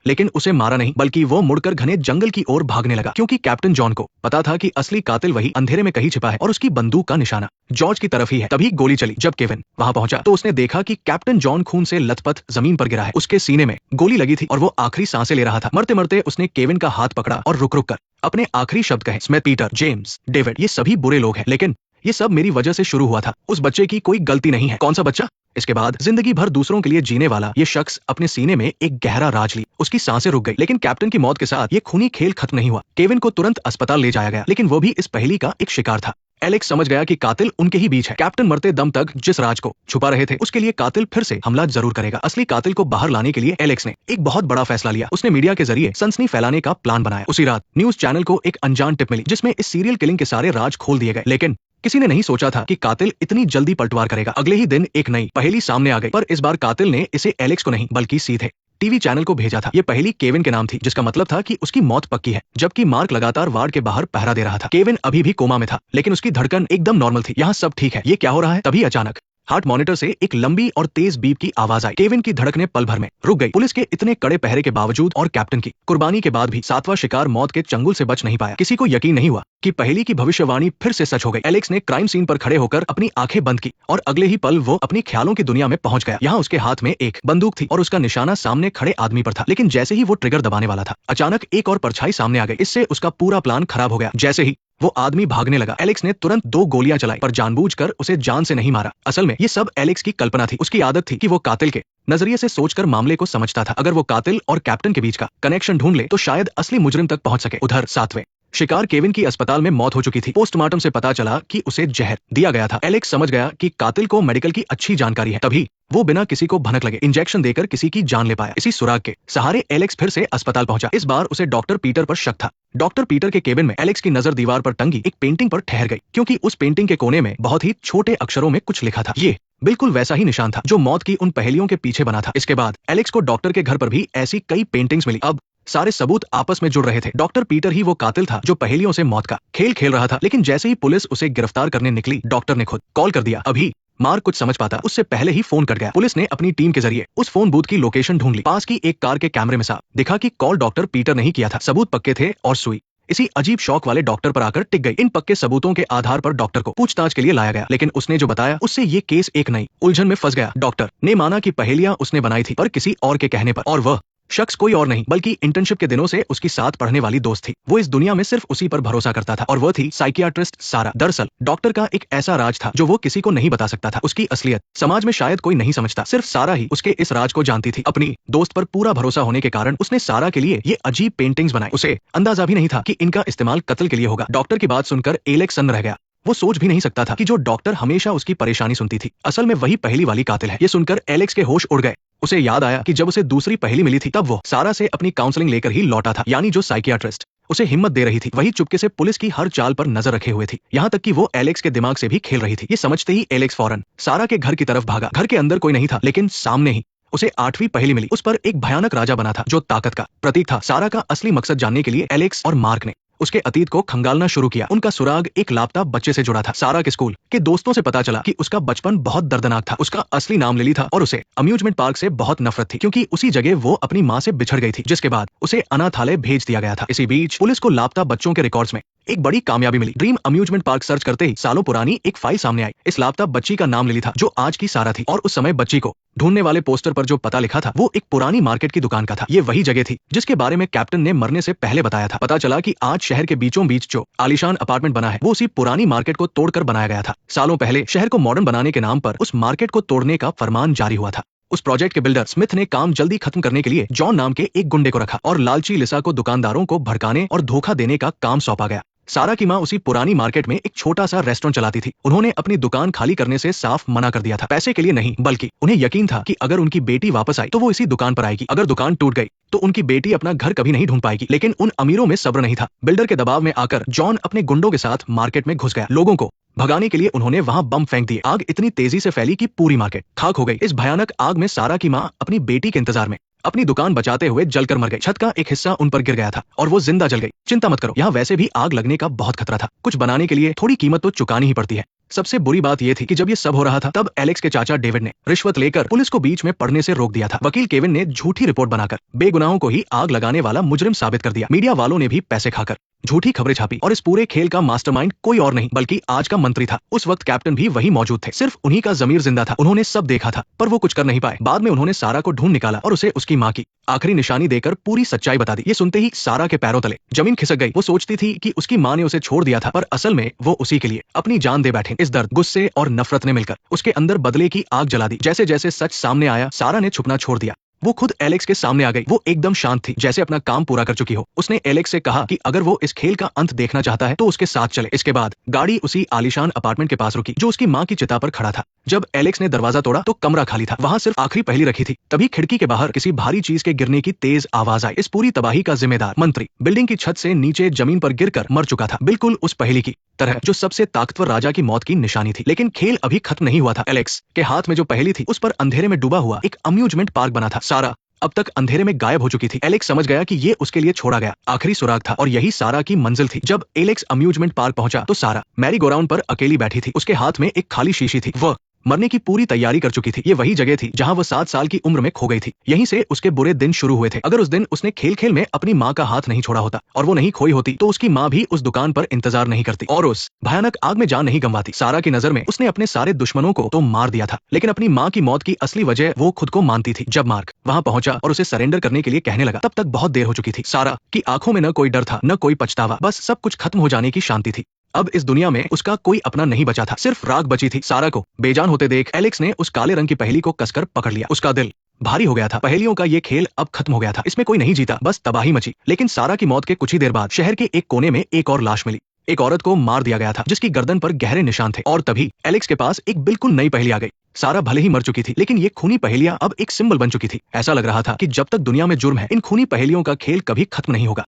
लेकिन उसे मारा नहीं, बल्कि वो मुड़कर घने जंगल की ओर भागने लगा, क्योंकि कैप्टन जॉन को पता था कि असली कातिल वही अंधेरे में कहीं छिपा है और उसकी बंदूक का निशाना जॉर्ज की तरफ ही है। तभी गोली चली। जब केविन वहां पहुंचा तो उसने देखा कि कैप्टन जॉन खून से लथपथ जमीन पर गिरा है। उसके सीने में गोली लगी थी और वो आखिरी सांसें ले रहा था। मरते मरते उसने केविन का हाथ पकड़ा और रुक रुक कर अपने आखिरी शब्द कहे, स्मिथ, पीटर, जेम्स, डेविड, ये सभी बुरे लोग हैं, लेकिन ये सब मेरी वजह से शुरू हुआ था। उस बच्चे की कोई गलती नहीं है। कौन सा बच्चा? इसके बाद जिंदगी भर दूसरों के लिए जीने वाला ये शख्स अपने सीने में एक गहरा राज ली। उसकी सांसें रुक गई। लेकिन कैप्टन की मौत के साथ ये खूनी खेल खत्म नहीं हुआ। केविन को तुरंत अस्पताल ले जाया गया, लेकिन वो भी इस पहेली का एक शिकार था। एलेक्स समझ गया कि कातिल उनके ही बीच है। कैप्टन मरते दम तक जिस राज को छुपा रहे थे, उसके लिए कातिल फिर से हमला जरूर करेगा। असली कातिल को बाहर लाने के लिए एलेक्स ने एक बहुत बड़ा फैसला लिया। उसने मीडिया के जरिए सनसनी फैलाने का प्लान बनाया। उसी रात न्यूज चैनल को एक अनजान टिप मिली, जिसमें इस सीरियल किलिंग के सारे राज खोल दिए गए। लेकिन किसी ने नहीं सोचा था कि कातिल इतनी जल्दी पलटवार करेगा। अगले ही दिन एक नई पहेली सामने आ गई, पर इस बार कातिल ने इसे एलेक्स को नहीं, बल्कि सीधे टीवी चैनल को भेजा था। ये पहेली केविन के नाम थी, जिसका मतलब था कि उसकी मौत पक्की है। जबकि मार्क लगातार वार्ड के बाहर पहरा दे रहा था। केविन अभी भी कोमा में था, लेकिन उसकी धड़कन एकदम नॉर्मल थी। यहाँ सब ठीक है, ये क्या हो रहा है? तभी अचानक हार्ट मॉनिटर से एक लंबी और तेज बीप की आवाज आई। केविन की धड़कनें पल भर में रुक गई। पुलिस के इतने कड़े पहरे के बावजूद और कैप्टन की कुर्बानी के बाद भी सातवां शिकार मौत के चंगुल से बच नहीं पाया। किसी को यकीन नहीं हुआ कि पहेली की भविष्यवाणी फिर से सच हो गई। एलेक्स ने क्राइम सीन पर खड़े होकर अपनी आंखें बंद की और अगले ही पल वो अपनी ख्यालों की दुनिया में पहुंच गया। यहाँ उसके हाथ में एक बंदूक थी और उसका निशाना सामने खड़े आदमी पर था। लेकिन जैसे ही वो ट्रिगर दबाने वाला था, अचानक एक और परछाई सामने आ गई। इससे उसका पूरा प्लान खराब हो गया। जैसे ही वो आदमी भागने लगा, एलेक्स ने तुरंत 2 गोलियां चलाई, पर जानबूझकर उसे जान से नहीं मारा। असल में ये सब एलेक्स की कल्पना थी। उसकी आदत थी कि वो कातिल के नजरिए से सोचकर मामले को समझता था। अगर वो कातिल और कैप्टन के बीच का कनेक्शन ढूंढ ले तो शायद असली मुजरिम तक पहुंच सके। उधर सातवें शिकार केविन की अस्पताल में मौत हो चुकी थी। पोस्टमार्टम से पता चला कि उसे जहर दिया गया था। एलेक्स समझ गया कि कातिल को मेडिकल की अच्छी जानकारी है, तभी वो बिना किसी को भनक लगे इंजेक्शन देकर किसी की जान ले पाया। इसी सुराग के सहारे एलेक्स फिर से अस्पताल पहुंचा। इस बार उसे डॉक्टर पीटर पर शक था। डॉक्टर पीटर के केबिन में एलेक्स की नजर दीवार पर टंगी एक पेंटिंग पर ठहर गई, क्योंकि उस पेंटिंग के कोने में बहुत ही छोटे अक्षरों में कुछ लिखा था। ये बिल्कुल वैसा ही निशान था जो मौत की उन पहेलियों के पीछे बना था। इसके बाद एलेक्स को डॉक्टर के घर पर भी ऐसी कई पेंटिंग्स मिली। अब सारे सबूत आपस में जुड़ रहे थे। डॉक्टर पीटर ही वो कातिल था जो पहेलियों से मौत का खेल खेल रहा था। लेकिन जैसे ही पुलिस उसे गिरफ्तार करने निकली, डॉक्टर ने खुद कॉल कर दिया। अभी मार्क कुछ समझ पाता उससे पहले ही फोन कट गया। पुलिस ने अपनी टीम के जरिए उस फोन बूथ की लोकेशन ढूंढ ली। पास की एक कार के कैमरे में साफ दिखा कि कॉल डॉक्टर पीटर ने ही किया था। सबूत पक्के थे और सुई इसी अजीब शौक वाले डॉक्टर पर आकर टिक गई। इन पक्के सबूतों के आधार पर डॉक्टर को पूछताछ के लिए लाया गया, लेकिन उसने जो बताया उससे ये केस एक नई उलझन में फंस गया। डॉक्टर ने माना कि पहेलियां उसने बनाई थी, पर किसी और के कहने पर, और वह शख्स कोई और नहीं बल्कि इंटर्नशिप के दिनों से उसकी साथ पढ़ने वाली दोस्त थी। वो इस दुनिया में सिर्फ उसी पर भरोसा करता था और वह थी साइकियाट्रिस्ट सारा। दरअसल डॉक्टर का एक ऐसा राज था जो वो किसी को नहीं बता सकता था। उसकी असलियत समाज में शायद कोई नहीं समझता, सिर्फ सारा ही उसके इस राज को जानती थी। अपनी दोस्त पर पूरा भरोसा होने के कारण उसने सारा के लिए ये अजीब पेंटिंग्स बनाई। उसे अंदाजा भी नहीं था कि इनका इस्तेमाल कत्ल के लिए होगा। डॉक्टर की बात सुनकर एलेक्स सन्न रह गया। वो सोच भी नहीं सकता था कि जो डॉक्टर हमेशा उसकी परेशानी सुनती थी, असल में वही पहली वाली कातिल है। ये सुनकर एलेक्स के होश उड़ गए। उसे याद आया कि जब उसे दूसरी पहेली मिली थी, तब वो सारा से अपनी काउंसलिंग लेकर ही लौटा था, यानी जो साइकियाट्रिस्ट उसे हिम्मत दे रही थी वही चुपके से पुलिस की हर चाल पर नजर रखे हुए थी। यहाँ तक कि वो एलेक्स के दिमाग से भी खेल रही थी। ये समझते ही एलेक्स फौरन सारा के घर की तरफ भागा। घर के अंदर कोई नहीं था, लेकिन सामने ही उसे 8वीं पहेली मिली। उस पर एक भयानक राजा बना था जो ताकत का प्रतीक था। सारा का असली मकसद जानने के लिए एलेक्स और मार्क ने उसके अतीत को खंगालना शुरू किया। उनका सुराग एक लापता बच्चे से जुड़ा था। सारा के स्कूल के दोस्तों से पता चला कि उसका बचपन बहुत दर्दनाक था। उसका असली नाम लिली था और उसे अम्यूजमेंट पार्क से बहुत नफरत थी, क्योंकि उसी जगह वो अपनी माँ से बिछड़ गई थी, जिसके बाद उसे अनाथालय भेज दिया गया था। इसी बीच पुलिस को लापता बच्चों के रिकॉर्ड्स में एक बड़ी कामयाबी मिली। ड्रीम अम्यूजमेंट पार्क सर्च करते ही सालों पुरानी एक फाइल सामने आई। इस लापता बच्ची का नाम लिली था जो आज की सारा थी, और उस समय बच्ची को ढूंढने वाले पोस्टर पर जो पता लिखा था वो एक पुरानी मार्केट की दुकान का था। ये वही जगह थी जिसके बारे में कैप्टन ने मरने से पहले बताया था। पता चला कि आज शहर के बीचों बीच जो आलीशान अपार्टमेंट बना है वो उसी पुरानी मार्केट को तोड़कर बनाया गया था। सालों पहले शहर को मॉडर्न बनाने के नाम पर उस मार्केट को तोड़ने का फरमान जारी हुआ था। उस प्रोजेक्ट के बिल्डर स्मिथ ने काम जल्दी खत्म करने के लिए जॉन नाम के एक गुंडे को रखा और लालची लिसा को दुकानदारों को भड़काने और धोखा देने का काम सौंपा गया। सारा की माँ उसी पुरानी मार्केट में एक छोटा सा रेस्टोरेंट चलाती थी। उन्होंने अपनी दुकान खाली करने से साफ मना कर दिया था। पैसे के लिए नहीं, बल्कि उन्हें यकीन था कि अगर उनकी बेटी वापस आई तो वो इसी दुकान पर आएगी। अगर दुकान टूट गई तो उनकी बेटी अपना घर कभी नहीं ढूंढ पाएगी। लेकिन उन अमीरों में सब्र नहीं था। बिल्डर के दबाव में आकर जॉन अपने गुंडों के साथ मार्केट में घुस गया। लोगों को भगाने के लिए उन्होंने वहां बम फेंक दिए। आग इतनी तेजी से फैली कि पूरी मार्केट खाक हो गई। इस भयानक आग में सारा की माँ अपनी बेटी के इंतजार में अपनी दुकान बचाते हुए जलकर मर गई। छत का एक हिस्सा उन पर गिर गया था और वो जिंदा जल गई। चिंता मत करो, यहाँ वैसे भी आग लगने का बहुत खतरा था। कुछ बनाने के लिए थोड़ी कीमत तो चुकानी ही पड़ती है। सबसे बुरी बात यह थी कि जब ये सब हो रहा था तब एलेक्स के चाचा डेविड ने रिश्वत लेकर पुलिस को बीच में पड़ने से रोक दिया था। वकील केविन ने झूठी रिपोर्ट बनाकर बेगुनाहों को ही आग लगाने वाला मुजरिम साबित कर दिया। मीडिया वालों ने भी पैसे खाकर झूठी खबरें छापी और इस पूरे खेल का मास्टरमाइंड कोई और नहीं बल्कि आज का मंत्री था। उस वक्त कैप्टन भी वही मौजूद थे। सिर्फ उन्हीं का जमीर जिंदा था। उन्होंने सब देखा था पर वो कुछ कर नहीं पाए। बाद में उन्होंने सारा को ढूंढ निकाला और उसे उसकी माँ की आखिरी निशानी देकर पूरी सच्चाई बता दी। ये सुनते ही सारा के पैरों तले जमीन खिसक गई। वो सोचती थी कि उसकी माँ ने उसे छोड़ दिया था पर असल में वो उसी के लिए अपनी जान दे बैठे। इस दर्द, गुस्से और नफरत ने मिलकर उसके अंदर बदले की आग जला दी। जैसे जैसे सच सामने आया सारा ने छुपना छोड़ दिया। वो खुद एलेक्स के सामने आ गई। वो एकदम शांत थी, जैसे अपना काम पूरा कर चुकी हो। उसने एलेक्स से कहा कि अगर वो इस खेल का अंत देखना चाहता है तो उसके साथ चले। इसके बाद गाड़ी उसी आलीशान अपार्टमेंट के पास रुकी जो उसकी माँ की चिता पर खड़ा था। जब एलेक्स ने दरवाजा तोड़ा तो कमरा खाली था। वहां सिर्फ आखिरी पहेली रखी थी। तभी खिड़की के बाहर किसी भारी चीज के गिरने की तेज आवाज आई। इस पूरी तबाही का जिम्मेदार मंत्री बिल्डिंग की छत से नीचे जमीन पर गिरकर मर चुका था, बिल्कुल उस पहेली की तरह जो सबसे ताकतवर राजा की मौत की निशानी थी। लेकिन खेल अभी खत्म नहीं हुआ था। एलेक्स के हाथ में जो पहेली थी उस पर अंधेरे में डूबा हुआ एक अम्यूजमेंट पार्क बना था। सारा अब तक अंधेरे में गायब हो चुकी थी। एलेक्स समझ गया कि ये उसके लिए छोड़ा गया आखिरी सुराग था और यही सारा की मंजिल थी। जब एलेक्स अम्यूजमेंट पार्क पहुंचा तो सारा मैरी गो राउंड पर अकेली बैठी थी। उसके हाथ में एक खाली शीशी थी। वह मरने की पूरी तैयारी कर चुकी थी। ये वही जगह थी जहां वह 7 साल की उम्र में खो गई थी। यहीं से उसके बुरे दिन शुरू हुए थे। अगर उस दिन उसने खेल खेल में अपनी माँ का हाथ नहीं छोड़ा होता और वो नहीं खोई होती तो उसकी माँ भी उस दुकान पर इंतजार नहीं करती और उस भयानक आग में जान नहीं गंवाती। सारा की नजर में उसने अपने सारे दुश्मनों को तो मार दिया था लेकिन अपनी माँ की मौत की असली वजह वो खुद को मानती थी। जब मार्क वहां पहुंचा और उसे सरेंडर करने के लिए कहने लगा तब तक बहुत देर हो चुकी थी। सारा की आंखों में न कोई डर था न कोई पछतावा, बस सब कुछ खत्म हो जाने की शांति थी। अब इस दुनिया में उसका कोई अपना नहीं बचा था, सिर्फ राख बची थी। सारा को बेजान होते देख एलेक्स ने उस काले रंग की पहेली को कसकर पकड़ लिया। उसका दिल भारी हो गया था। पहेलियों का ये खेल अब खत्म हो गया था। इसमें कोई नहीं जीता, बस तबाही मची। लेकिन सारा की मौत के कुछ ही देर बाद शहर के एक कोने में एक और लाश मिली। एक औरत को मार दिया गया था जिसकी गर्दन पर गहरे निशान थे और तभी एलेक्स के पास एक बिल्कुल नई पहेली आ गई। सारा भले ही मर चुकी थी लेकिन ये खूनी पहेलियां अब एक सिंबल बन चुकी थी। ऐसा लग रहा था कि जब तक दुनिया में जुर्म है इन खूनी पहेलियों का खेल कभी खत्म नहीं होगा।